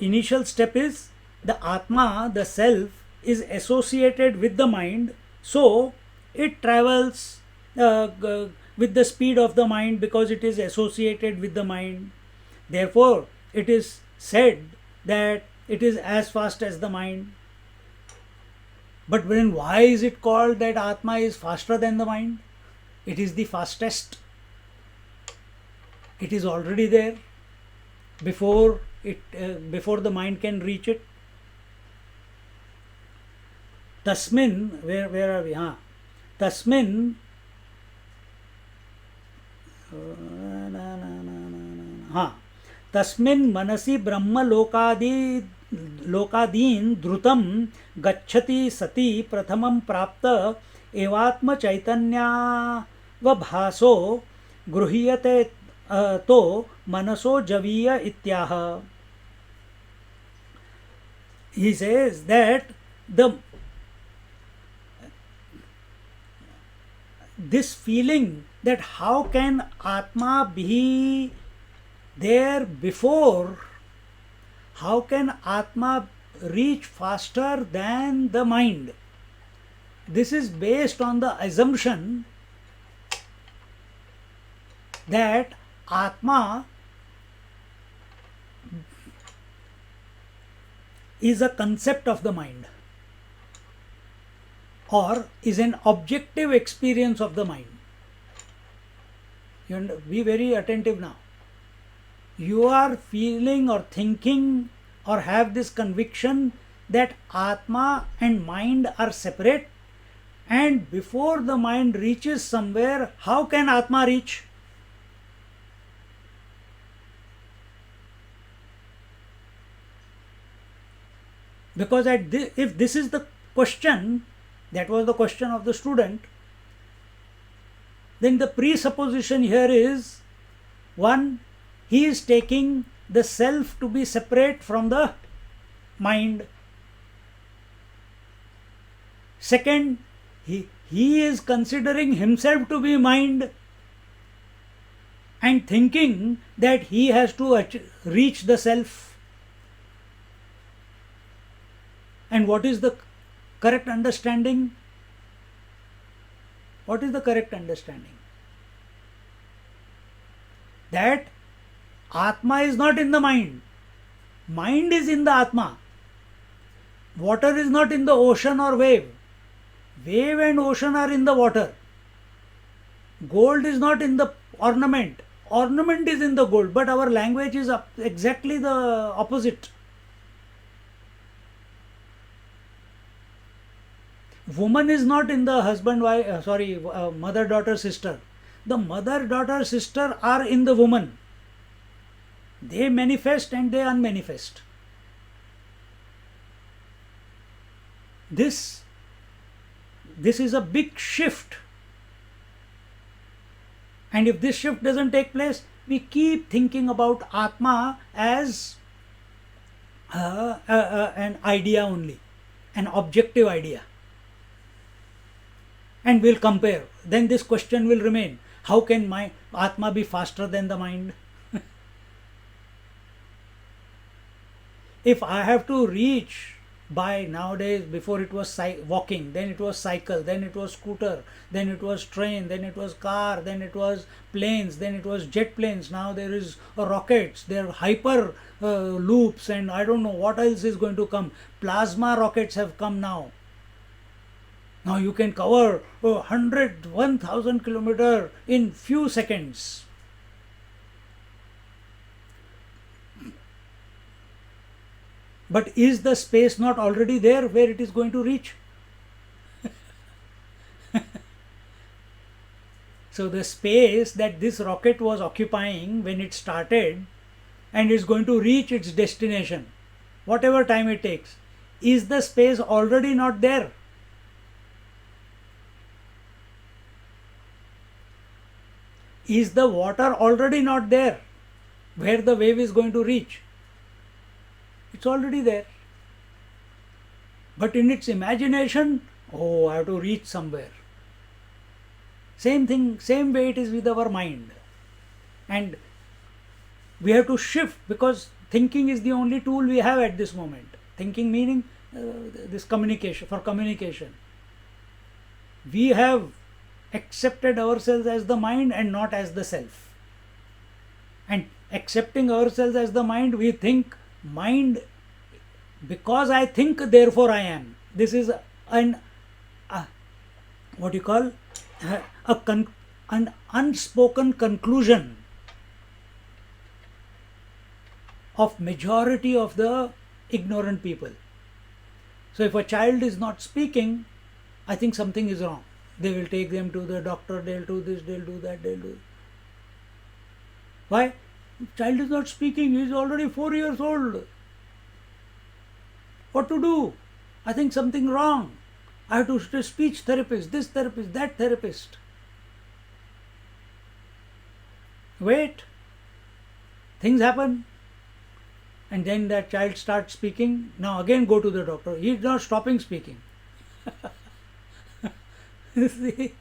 initial step is the Atma, the self, is associated with the mind, so it travels with the speed of the mind because it is associated with the mind. Therefore, it is said that it is as fast as the mind. But then why is it called that Atma is faster than the mind? It is the fastest. It is already there before the mind can reach it. Tasmin, where are we? Tasmin, तस्मिन् मनसि ब्रह्म लोकादीन् द्रुतं गच्छति सति प्रथमं प्राप्त एवात्म चैतन्यावभासो गृह्यते तो मनसो जवीय इत्याह. He says that this feeling that how can Atma be there before, how can Atma reach faster than the mind? This is based on the assumption that Atma is a concept of the mind or is an objective experience of the mind. Be very attentive now. You are feeling or thinking or have this conviction that Atma and mind are separate, and before the mind reaches somewhere, how can Atma reach? Because if this is the question, that was the question of the student, then the presupposition here is one, he is taking the self to be separate from the mind. Second, he is considering himself to be mind and thinking that he has to reach the self. And what is the correct understanding? What is the correct understanding? That Atma is not in the mind. Mind is in the Atma. Water is not in the ocean or wave. Wave and ocean are in the water. Gold is not in the ornament. Ornament is in the gold. But our language is exactly the opposite. Woman is not in the husband, wife, mother, daughter, sister. The mother, daughter, sister are in the woman. They manifest and they unmanifest. This is a big shift. And if this shift doesn't take place, we keep thinking about Atma as an idea only, an objective idea. And we'll compare. Then this question will remain. How can my Atma be faster than the mind? If I have to reach by nowadays, before it was walking, then it was cycle, then it was scooter, then it was train, then it was car, then it was planes, then it was jet planes. Now there is rockets, there are hyper loops, and I don't know what else is going to come. Plasma rockets have come now. Now you can cover 100, 1000 kilometers in few seconds. But is the space not already there where it is going to reach? So the space that this rocket was occupying when it started and is going to reach its destination, whatever time it takes, is the space already not there? Is the water already not there where the wave is going to reach? It's already there. But in its imagination, oh, I have to reach somewhere. Same thing, same way it is with our mind. And we have to shift, because thinking is the only tool we have at this moment. Thinking meaning this communication, for communication. We have accepted ourselves as the mind and not as the self. And accepting ourselves as the mind, we think mind, because I think, therefore I am. This is an an unspoken conclusion of majority of the ignorant people. So if a child is not speaking, I think something is wrong. They will take them to the doctor, they'll do this, they'll do that, they'll do. Why? Child is not speaking, he is already 4 years old. What to do? I think something wrong. I have to speech therapist, this therapist, that therapist. Wait. Things happen. And then that child starts speaking. Now again go to the doctor. He is not stopping speaking. See?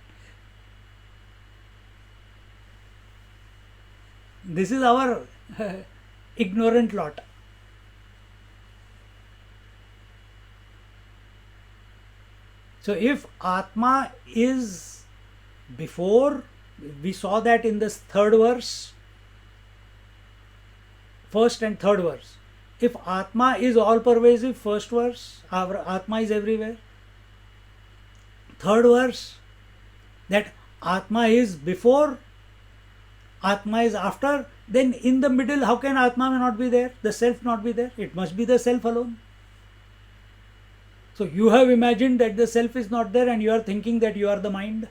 This is our ignorant lot. So if Atma is before, we saw that in this third verse, first and third verse. If Atma is all pervasive, first verse, our Atma is everywhere. Third verse, that Atma is before, Atma is after, then in the middle, how can Atma not be there? The self not be there? It must be the self alone. So you have imagined that the self is not there and you are thinking that you are the mind.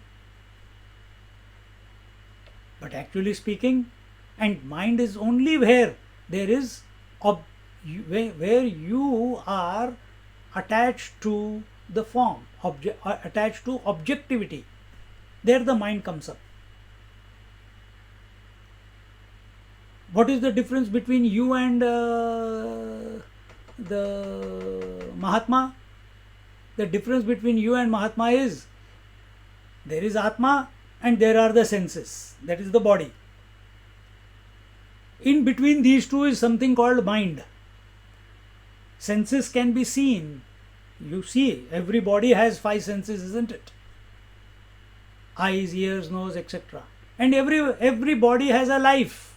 But actually speaking, and mind is only where there is where you are attached to the form, attached to objectivity. There the mind comes up. What is the difference between you and the Mahatma? The difference between you and Mahatma is there is Atma and there are the senses, that is the body. In between these two is something called mind. Senses can be seen. You see, every body has 5 senses, isn't it? Eyes, ears, nose, etc. And every body has a life.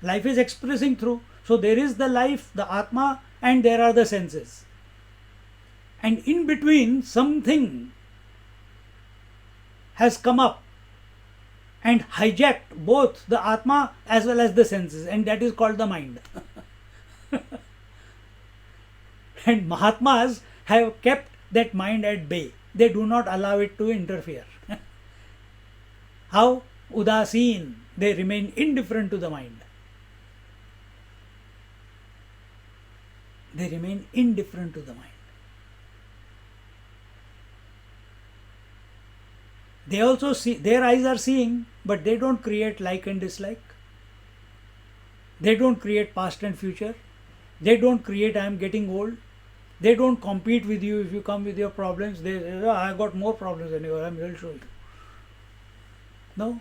Life is expressing through. So there is the life, the Atma, and there are the senses. And in between, something has come up and hijacked both the Atma as well as the senses, and that is called the mind. And Mahatmas have kept that mind at bay. They do not allow it to interfere. How? Udasin. They remain indifferent to the mind. They remain indifferent to the mind. They also see, their eyes are seeing, but they don't create like and dislike. They don't create past and future. They don't create I am getting old. They don't compete with you if you come with your problems. They say, oh, I got more problems than you, I will show you. No.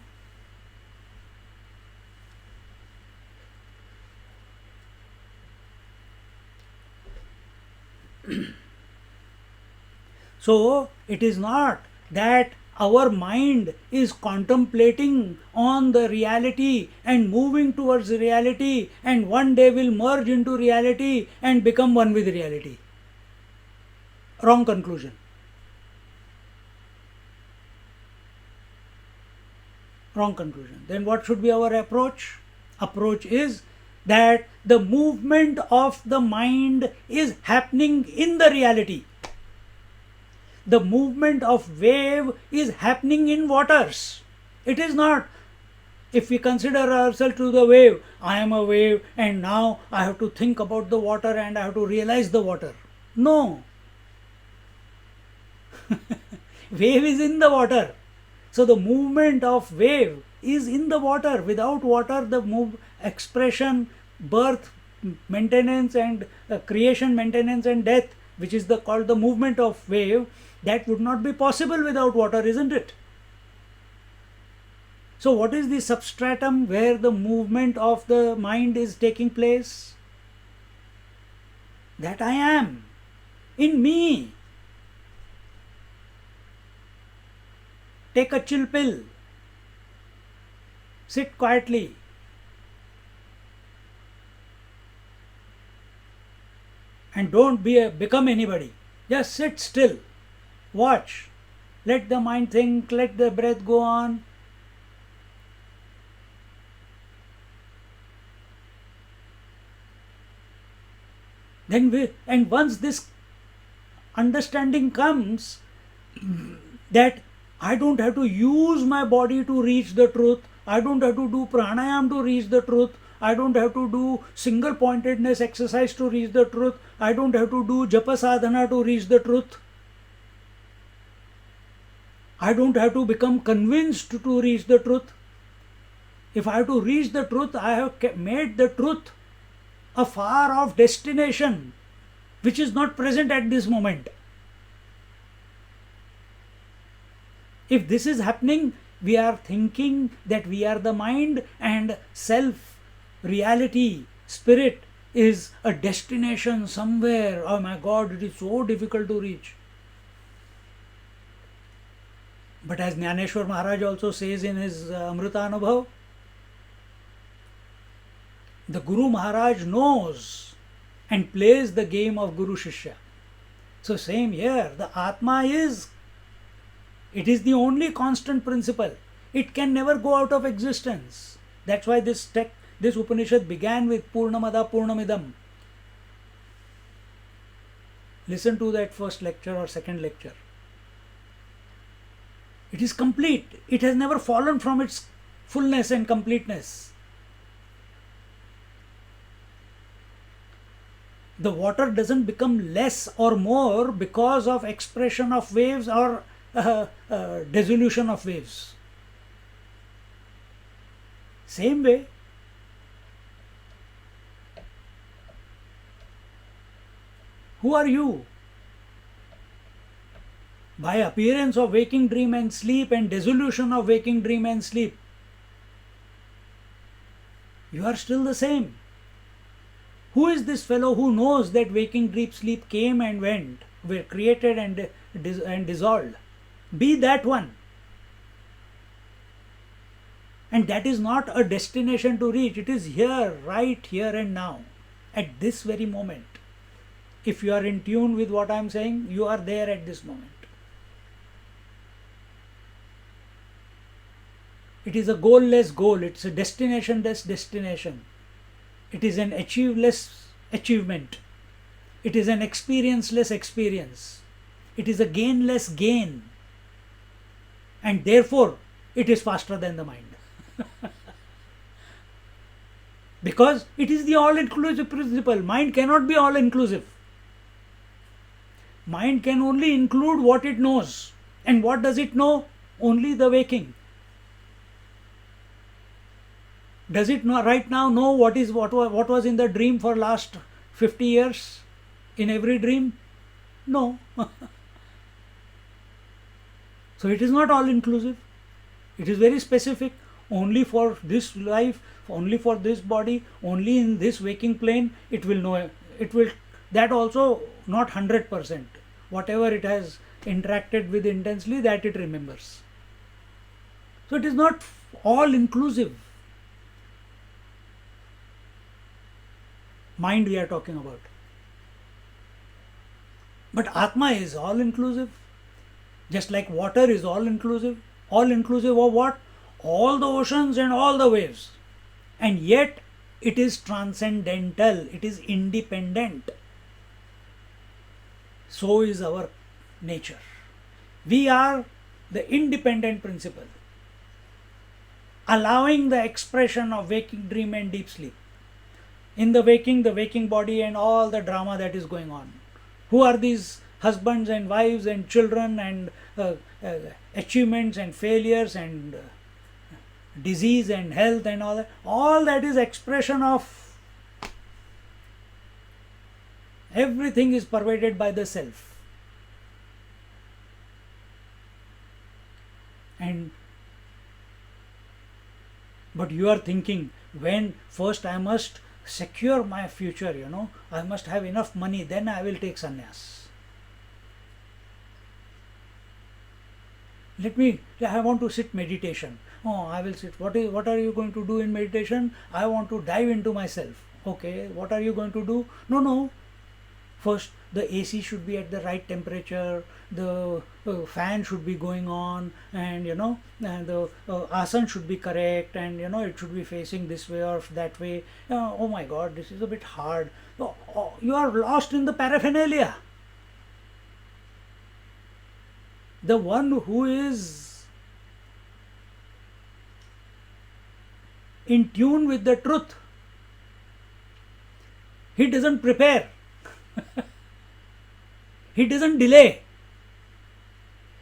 So it is not that our mind is contemplating on the reality and moving towards reality and one day will merge into reality and become one with reality. Wrong conclusion. Wrong conclusion. Then what should be our approach? Approach is that the movement of the mind is happening in the reality. The movement of wave is happening in waters. It is not, if we consider ourselves to the wave, I am a wave and now I have to think about the water and I have to realize the water. No. Wave is in the water. So the movement of wave is in the water. Without water, the expression, birth, maintenance and creation, maintenance and death, which is called the movement of wave, that would not be possible without water, isn't it? So what is the substratum where the movement of the mind is taking place? That I am, in me. Take a chill pill. Sit quietly. And don't become anybody. Just sit still. Watch. Let the mind think. Let the breath go on. And once this understanding comes that I don't have to use my body to reach the truth, I don't have to do pranayam to reach the truth, I don't have to do single pointedness exercise to reach the truth, I don't have to do japa sadhana to reach the truth, I don't have to become convinced to reach the truth. If I have to reach the truth, I have made the truth a far off destination which is not present at this moment. If this is happening, we are thinking that we are the mind and self, reality, spirit is a destination somewhere. Oh my God, it is so difficult to reach. But as Jnaneshwar Maharaj also says in his Amrita Anubhav, the Guru Maharaj knows and plays the game of Guru Shishya. So same here, the Atma is, it is the only constant principle. It can never go out of existence. That's why this Upanishad began with Purnamada Purnamidam. Listen to that first lecture or second lecture. It is complete. It has never fallen from its fullness and completeness. The water doesn't become less or more because of expression of waves or dissolution of waves. Same way, who are you? By appearance of waking dream and sleep and dissolution of waking dream and sleep, you are still the same. Who is this fellow who knows that waking dream sleep came and went, were created and dissolved? Be that one. And that is not a destination to reach. It is here, right here and now, at this very moment. If you are in tune with what I am saying, you are there at this moment. It is a goal-less goal. It's a destination-less destination. It is an achieveless achievement. It is an experience-less experience. It is a gain-less gain. And therefore, it is faster than the mind. Because it is the all-inclusive principle. Mind cannot be all-inclusive. Mind can only include what it knows. And what does it know? Only the waking. Does it right now know what was in the dream for last 50 years in every dream? No. So it is not all inclusive. It is very specific. Only for this life, only for this body, only in this waking plane it will know. It will, that also not 100%. Whatever it has interacted with intensely, that it remembers. So it is not all inclusive. Mind we are talking about. But Atma is all inclusive. Just like water is all inclusive. All inclusive of what? All the oceans and all the waves. And yet it is transcendental. It is independent. So is our nature. We are the independent principle, allowing the expression of waking dream and deep sleep. In the waking body and all the drama that is going on. Who are these husbands and wives and children and achievements and failures and disease and health and all that? All that is expression of, everything is pervaded by the self. But you are thinking, when first I must secure my future, I must have enough money, then I will take sannyas. I want to sit meditation. Oh, I will sit. What are you going to do in meditation? I want to dive into myself. Okay, what are you going to do? No. First, the AC should be at the right temperature, the fan should be going on, and and the asana should be correct, and it should be facing this way or that way. Oh my God, this is a bit hard. You are lost in the paraphernalia. The one who is in tune with the truth, he doesn't prepare. He doesn't delay.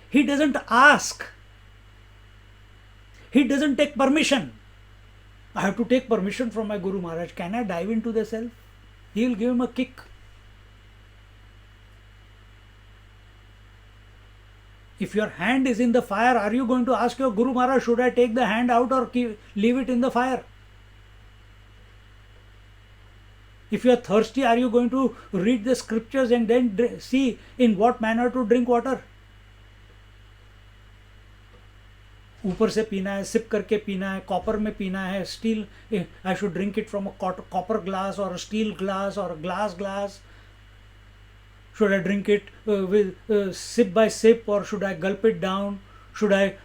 He doesn't ask. He doesn't take permission. I have to take permission from my Guru Maharaj. Can I dive into the self? He will give him a kick. If your hand is in the fire, are you going to ask your Guru Maharaj, should I take the hand out or leave it in the fire? If you are thirsty, are you going to read the scriptures and then see in what manner to drink water? ऊपर से पीना है, SIP करके पीना है, copper में पीना है, steel, I should drink it from a copper glass or a steel glass or a glass. Should I drink it with sip by sip, or should I gulp it down? Should I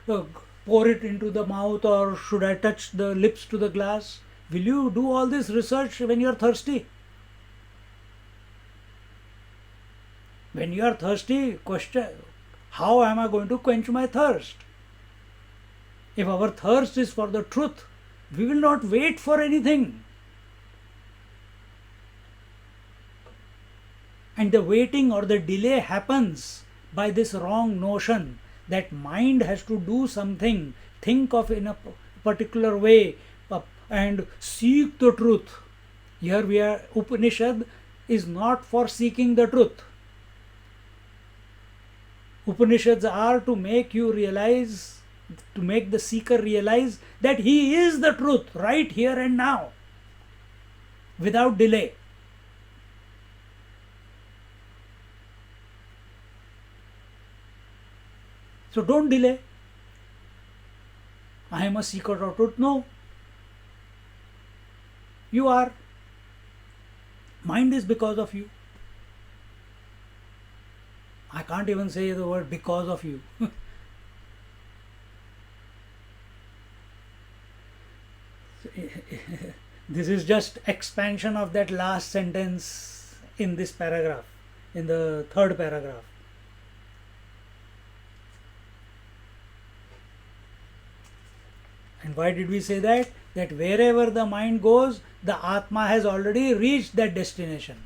pour it into the mouth, or should I touch the lips to the glass? Will you do all this research when you are thirsty? When you are thirsty, question, how am I going to quench my thirst? If our thirst is for the truth, we will not wait for anything. And the waiting or the delay happens by this wrong notion that mind has to do something, think of in a particular way, and seek the truth. Here we are, Upanishad is not for seeking the truth. Upanishads are to make you realize, to make the seeker realize that he is the truth right here and now, without delay. So don't delay. I am a seeker of truth. No. You are. Mind is because of you. I can't even say the word because of you. This is just expansion of that last sentence in this paragraph, in the third paragraph. And why did we say that? That wherever the mind goes, the Atma has already reached that destination.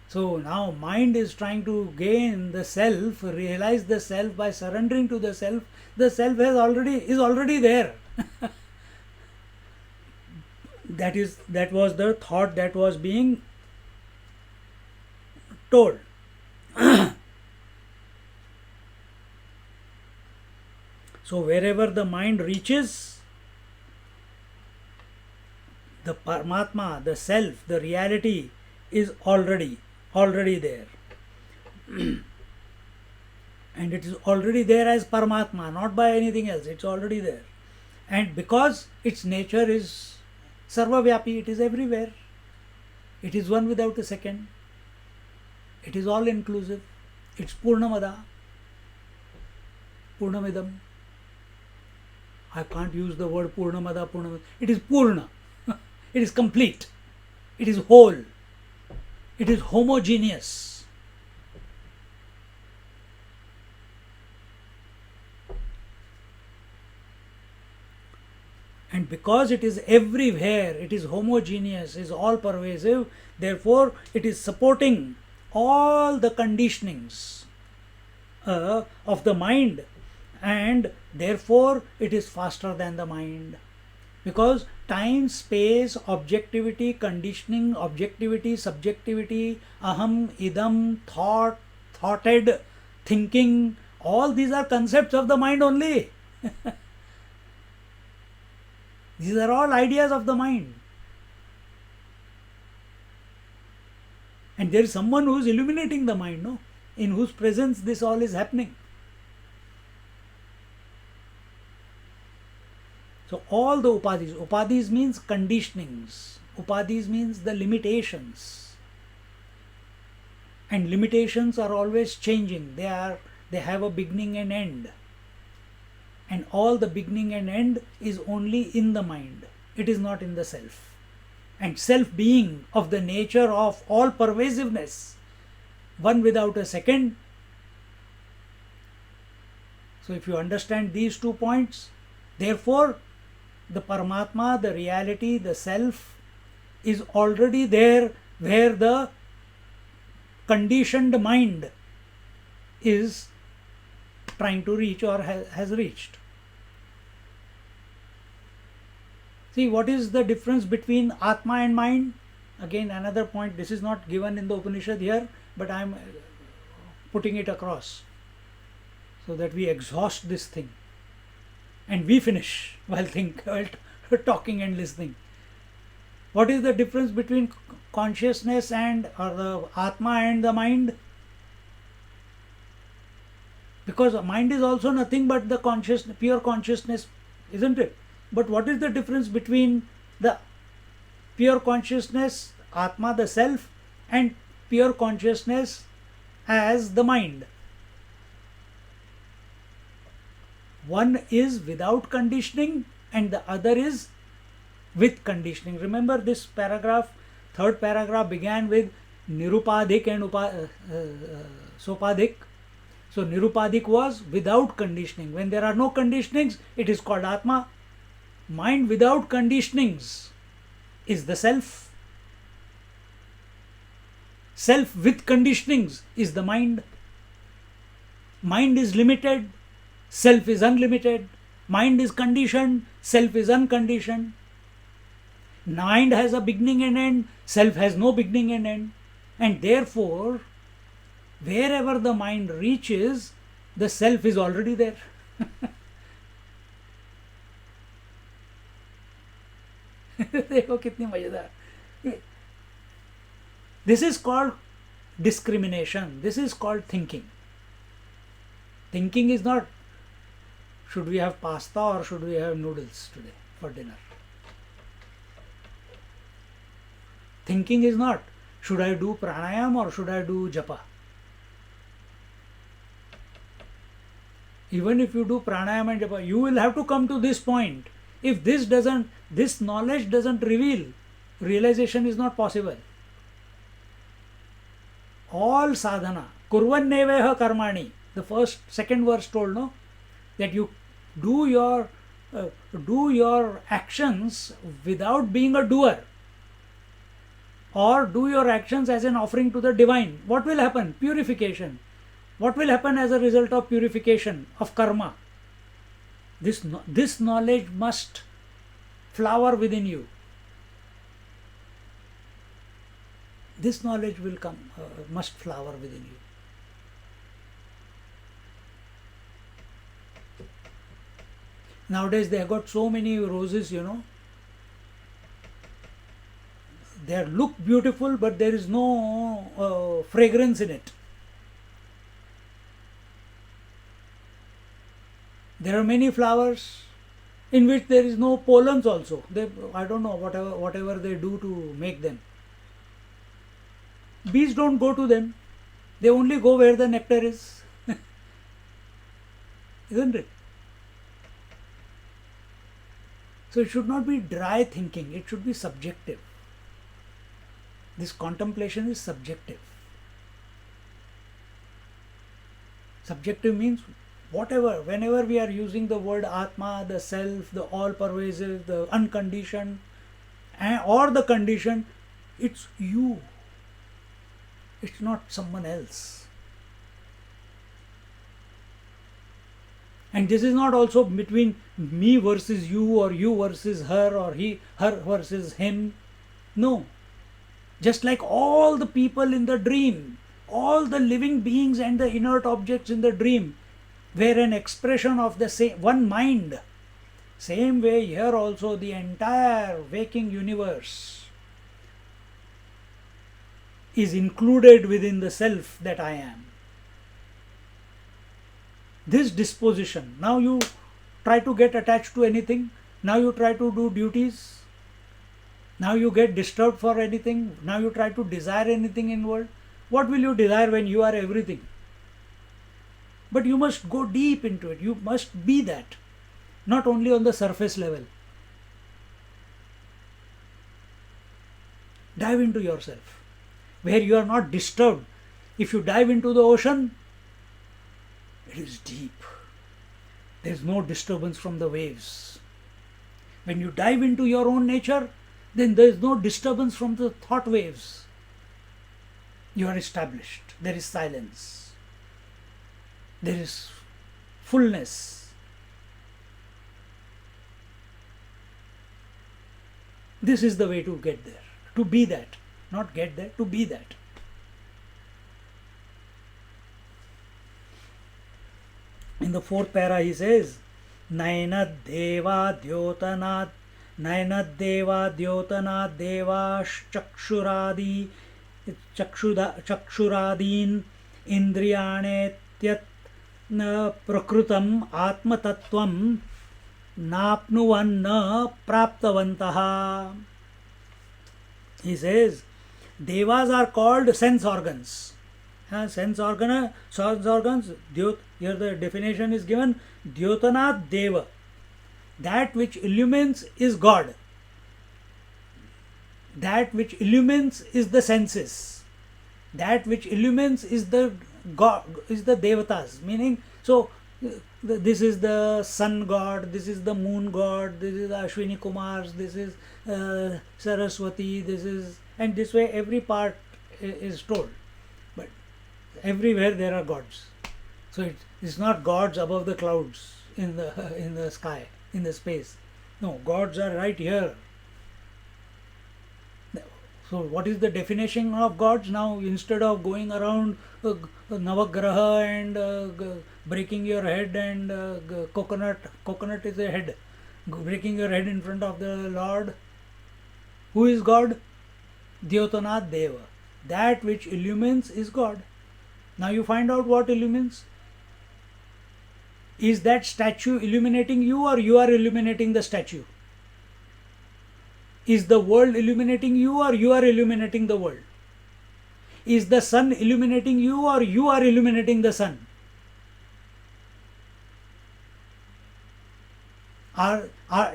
So now mind is trying to gain the self, realize the self by surrendering to the self. The self is already there. That was the thought that was being told. So wherever the mind reaches, the Paramatma, the self, the reality is already there. And it is already there as Paramatma, not by anything else. It's already there. And because its nature is Sarvavyapi, it is everywhere. It is one without a second. It is all inclusive. It's Purnamada, Purnamidam. I can't use the word Purnamada, Purnamada. It is Purna. It is complete. It is whole. It is homogeneous. And because it is everywhere, it is homogeneous, is all pervasive, therefore it is supporting all the conditionings of the mind, and therefore it is faster than the mind. Because time, space, objectivity, conditioning, objectivity, subjectivity, aham, idam, thought, thoughted, thinking, all these are concepts of the mind only. These are all ideas of the mind. And there is someone who is illuminating the mind, no? In whose presence this all is happening. So all the upadhis means conditionings. Upadhis means the limitations. And limitations are always changing. They have a beginning and end. And all the beginning and end is only in the mind. It is not in the self. And self being of the nature of all pervasiveness, one without a second. So if you understand these 2 points, therefore the Paramatma, the reality, the self is already there where the conditioned mind is trying to reach or has reached. See, what is the difference between Atma and mind? Again, another point. This is not given in the Upanishad here, but I am putting it across so that we exhaust this thing and we finish while talking and listening. What is the difference between consciousness and or the Atma and the mind? Because mind is also nothing but the pure consciousness, isn't it? But what is the difference between the pure consciousness, Atma, the self, and pure consciousness as the mind? One is without conditioning and the other is with conditioning. Remember this paragraph, third paragraph began with Nirupadik and Sopadik. So Nirupadik was without conditioning. When there are no conditionings, it is called Atma. Mind without conditionings is the self. Self with conditionings is the mind. Mind is limited, self is unlimited. Mind is conditioned, self is unconditioned. Mind has a beginning and end, self has no beginning and end. And therefore, wherever the mind reaches, the self is already there. देखो कितनी मजेदार. This is called discrimination. This is called thinking. Thinking is not should we have pasta or should we have noodles today for dinner. Thinking is not should I do pranayam or should I do japa. Even if you do pranayam and japa, you will have to come to this point. If this knowledge doesn't reveal, realization is not possible. All sadhana, kurvanneveha karmani, the second verse told, no, that you do your actions without being a doer, or do your actions as an offering to the divine. What will happen? Purification. What will happen as a result of purification of karma? This knowledge must flower within you. This knowledge will must flower within you. Nowadays they have got so many roses, They look beautiful, but there is no fragrance in it. There are many flowers in which there is no pollens also. I don't know, whatever they do to make them. Bees don't go to them. They only go where the nectar is. Isn't it? So it should not be dry thinking. It should be subjective. This contemplation is subjective. Subjective means whenever we are using the word Atma, the self, the all-pervasive, the unconditioned, or the conditioned, it's you. It's not someone else. And this is not also between me versus you, or you versus her, or her versus him. No. Just like all the people in the dream, all the living beings and the inert objects in the dream were an expression of the same one mind. Same way here also the entire waking universe is included within the self that I am. This disposition, now you try to get attached to anything, now you try to do duties, now you get disturbed for anything, now you try to desire anything in world. What will you desire when you are everything? But you must go deep into it. You must be that, not only on the surface level. Dive into yourself, where you are not disturbed. If you dive into the ocean, it is deep. There is no disturbance from the waves. When you dive into your own nature, then there is no disturbance from the thought waves. You are established. There is silence. There is fullness. This is the way to get there. To be that. Not get there, to be that. In the fourth para he says, Nainad deva dyotanad devashchakshuradi chakshuradin indriyanetyat prakrutam atmatattvam napnuvan praptavantaha. He says, devas are called sense organs. Sense organs, here the definition is given, Dyotanat Deva. That which illumines is God. That which illumines is the senses. That which illumines is the God, is the Devatas. Meaning, so this is the sun god, this is the moon god, this is the Ashwini Kumars, this is Saraswati, this is, and this way every part is told. But everywhere there are gods. So it's not gods above the clouds in the sky, in the space. No, gods are right here. So what is the definition of gods now? Instead of going around Navagraha and breaking your head and coconut is a head, breaking your head in front of the Lord. Who is God? Dyotanat Deva. That which illumines is God. Now you find out what illumines. Is that statue illuminating you, or you are illuminating the statue? Is the world illuminating you, or you are illuminating the world? Is the sun illuminating you, or you are illuminating the sun?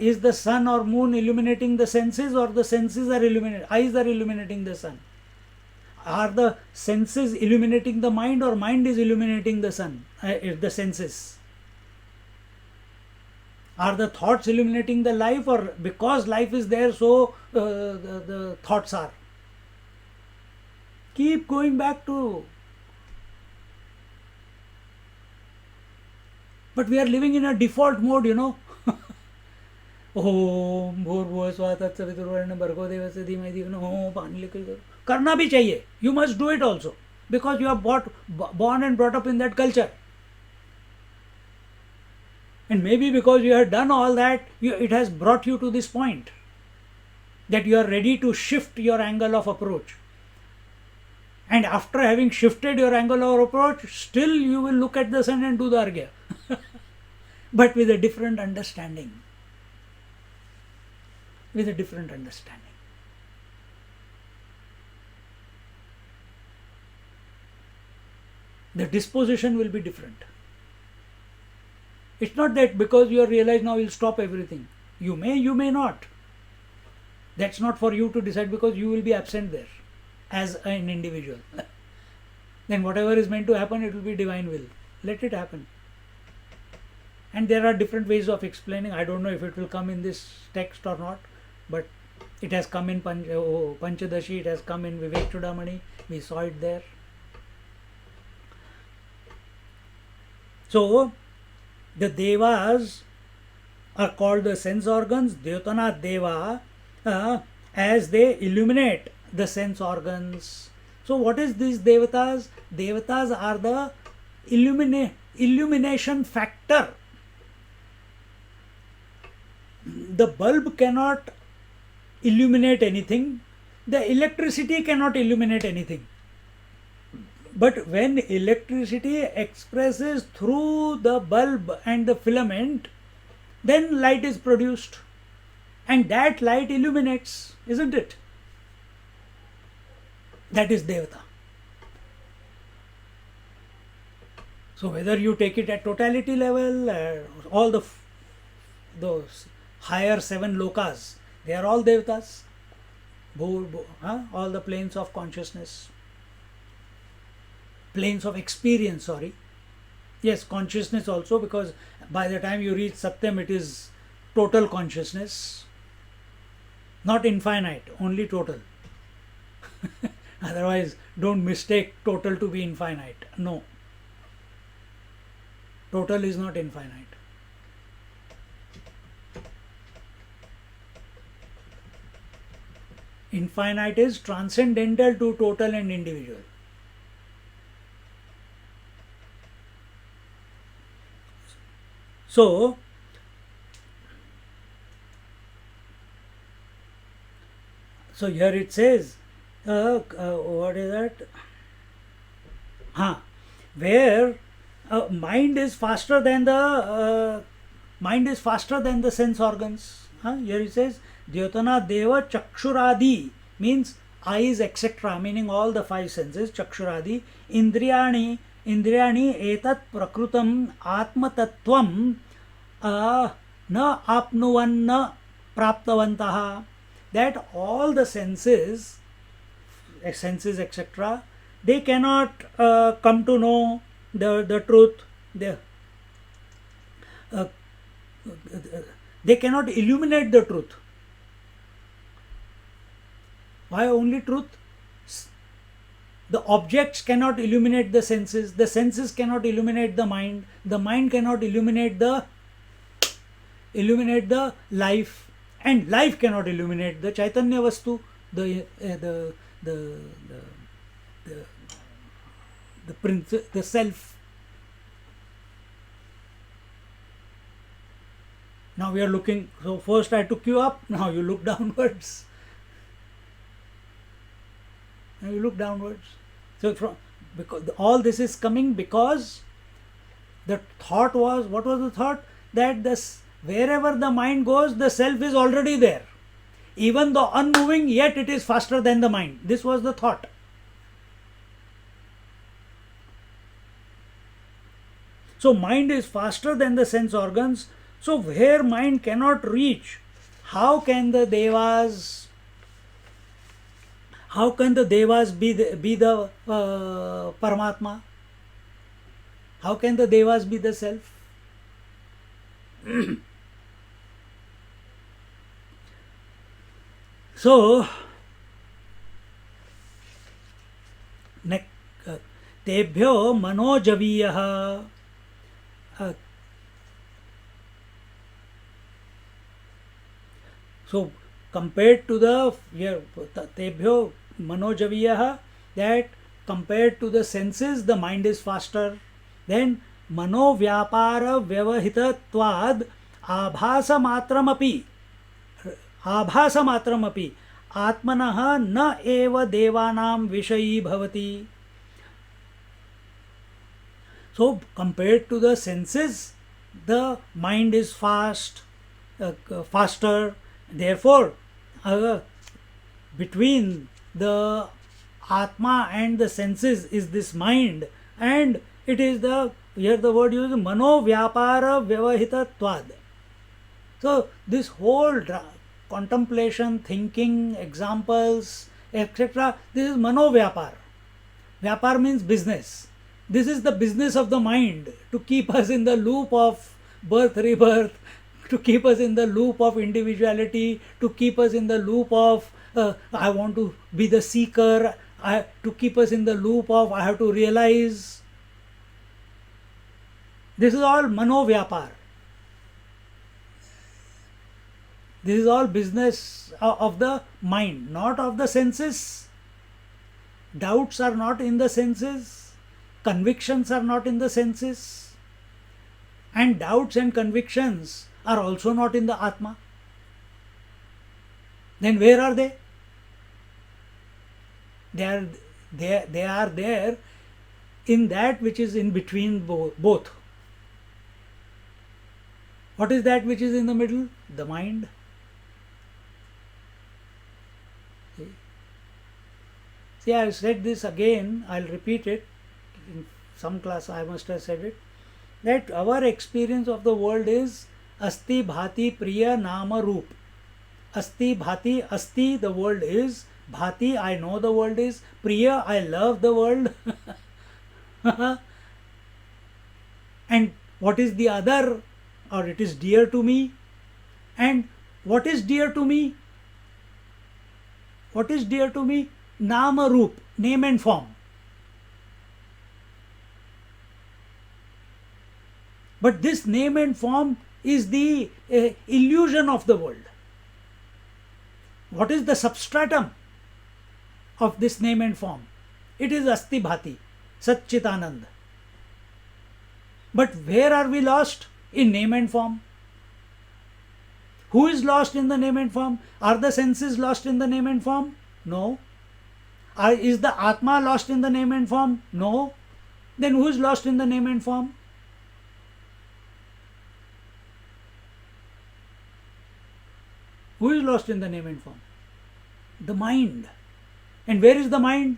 Is the sun or moon illuminating the senses, or the senses are illuminating, eyes are illuminating the sun? Are the senses illuminating the mind, or mind is illuminating the sun, the senses? Are the thoughts illuminating the life, or because life is there, so the thoughts are? Keep going back to. But we are living in a default mode, you know. ओम भूर्भुवः स्वः तत्सवितुर्वरेण्यं भर्गो देवस्य धीमहि धियो यो नः पानी लेकर करना भी चाहिए. You must do it also, because you are born and brought up in that culture. And maybe because you have done all that, it has brought you to this point that you are ready to shift your angle of approach. And after having shifted your angle of approach, still you will look at the sun and do the argya. But with a different understanding. With a different understanding. The disposition will be different. It's not that because you realize now you'll stop everything. You may, you may not. That's not for you to decide, because you will be absent there as an individual. Then whatever is meant to happen, it will be divine will. Let it happen. And there are different ways of explaining. I don't know if it will come in this text or not, but it has come in Panchadashi, it has come in Vivek Chudamani. We saw it there. So, the Devas are called the sense organs, Dyotanat Deva, as they illuminate the sense organs. So what is these Devatas? Devatas are the illumination factor. The bulb cannot illuminate anything. The electricity cannot illuminate anything. But when electricity expresses through the bulb and the filament, then light is produced. And that light illuminates, isn't it? That is Devata. So whether you take it at totality level, all those higher 7 lokas, they are all Devatas. All the planes of consciousness. Planes of experience, sorry. Yes, consciousness also, because by the time you reach Satyam, it is total consciousness. Not infinite, only total. Otherwise, don't mistake total to be infinite. No. Total is not infinite. Infinite is transcendental to total and individual. So here it says, what is that? Where mind is faster than the sense organs. Here it says, Dhyotana Deva Chakshuradi, means eyes, etc., meaning all the five senses, chakshuradi, indriyani etat prakrutam atmatattvam na apnuvan praptavantaha, that all the senses, etc., they cannot come to know the truth. They cannot illuminate the truth. Why only truth? The objects cannot illuminate the senses cannot illuminate the mind cannot illuminate the life, and life cannot illuminate the Chaitanya Vastu, the prince, the self. Now we are looking, so first I took you up, now you look downwards. Now you look downwards. So because all this is coming because the thought was, what was the thought? That wherever the mind goes, the self is already there. Even though unmoving, yet it is faster than the mind. This was the thought. So mind is faster than the sense organs. So where mind cannot reach, how can the devas be the Paramatma? How can the devas be the self? So tebhyo manojaviyah, so compared to the tebhyo manojaviyah, that compared to the senses the mind is faster. Then mano vyapara vyavahitatvad abhasa matramapi atmanah na eva devanam vishayi bhavati. So compared to the senses, the mind is faster. Therefore, between the Atma and the senses is this mind, and it is here the word used mano vyapara vyavahitatvad. So this whole contemplation, thinking, examples, etc., this is mano vyapar. Vyapar means business. This is the business of the mind, to keep us in the loop of birth, rebirth, to keep us in the loop of individuality, to keep us in the loop of I want to be the seeker, to keep us in the loop of I have to realize. This is all mano vyapar. This is all business of the mind, not of the senses. Doubts are not in the senses. Convictions are not in the senses. And doubts and convictions are also not in the Atma. Then where are they? They are there in that which is in between both. What is that which is in the middle? The mind. See, I said this again, I'll repeat it. In some class I must have said it. That our experience of the world is asti bhati priya nama roop. Asti bhati, asti the world is, bhati I know the world is, priya I love the world. And what is the other, or it is dear to me? And what is dear to me? What is dear to me? Nama roop, name and form. But this name and form is the illusion of the world. What is the substratum of this name and form? It is Asti Bhati, Sat Chit Anand. But where are we lost? In name and form. Who is lost in the name and form? Are the senses lost in the name and form? No. Is the Atma lost in the name and form? No. Then who is lost in the name and form? Who is lost in the name and form? The mind. And where is the mind?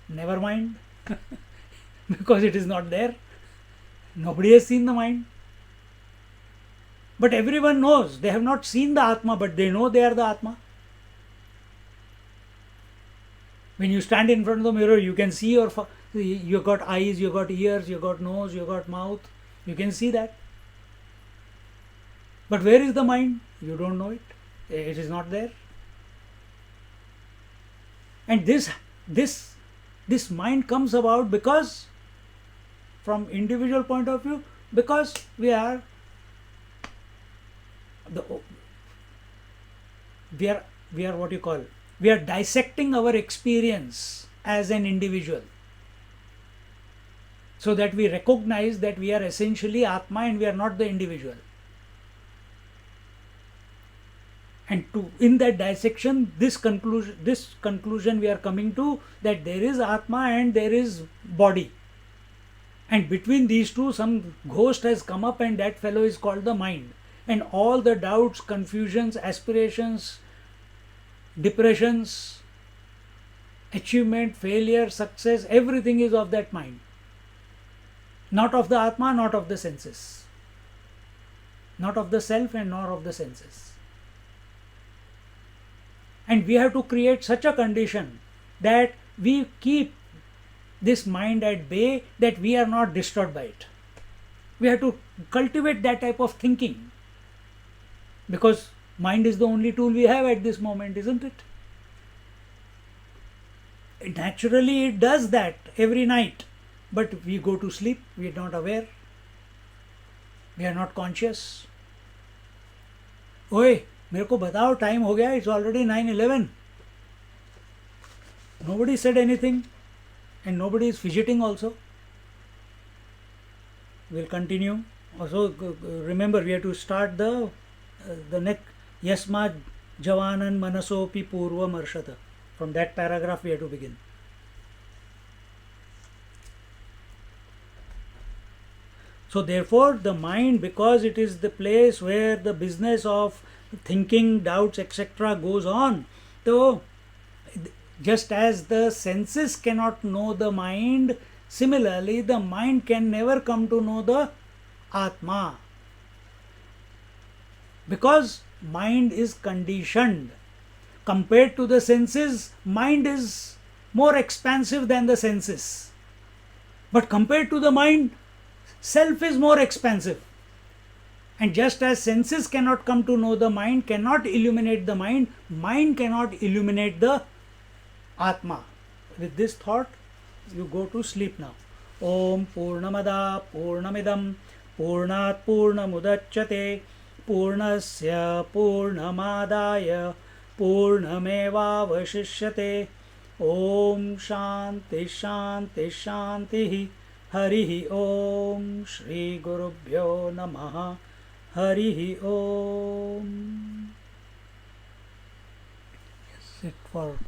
Never mind. Because it is not there. Nobody has seen the mind. But everyone knows. They have not seen the Atma, but they know they are the Atma. When you stand in front of the mirror, you can see you got eyes, you got ears, you got nose, you got mouth. You can see that. But where is the mind? You don't know it. It is not there. And this mind comes about because, from individual point of view, because we are what you call, we are dissecting our experience as an individual, so that we recognize that we are essentially Atma and we are not the individual. And in that dissection, this conclusion we are coming to, that there is Atma and there is body. And between these two, some ghost has come up, and that fellow is called the mind. And all the doubts, confusions, aspirations, depressions, achievement, failure, success, everything is of that mind. Not of the Atma, not of the senses. Not of the self and nor of the senses. And we have to create such a condition that we keep this mind at bay, that we are not disturbed by it. We have to cultivate that type of thinking, because mind is the only tool we have at this moment, isn't it? Naturally it does that every night, but we go to sleep, we are not aware, we are not conscious. Oi, मेरे को बताओ, time हो गया, it's already 9:11. Nobody said anything, and nobody is fidgeting also. We'll continue. Also, remember, we have to start the next Yasma Javanan Manasopi Purva Marshata. From that paragraph we have to begin. So therefore, the mind, because it is the place where the business of thinking, doubts, etc. goes on, so just as the senses cannot know the mind, similarly the mind can never come to know the Atma, because mind is conditioned. Compared to the senses, mind is more expansive than the senses. But compared to the mind, self is more expansive. And just as senses cannot come to know the mind, cannot illuminate the mind, mind cannot illuminate the Atma. With this thought, you go to sleep now. Om Purnamada Purnamidam Purnat Purnamudachyate Purnasya Purnamadaya Purnamevavashishyate. Om Shanti Shanti Shanti. Harihi Om. Shri Gurubhyo Namaha. Harihi Om. Yes, it for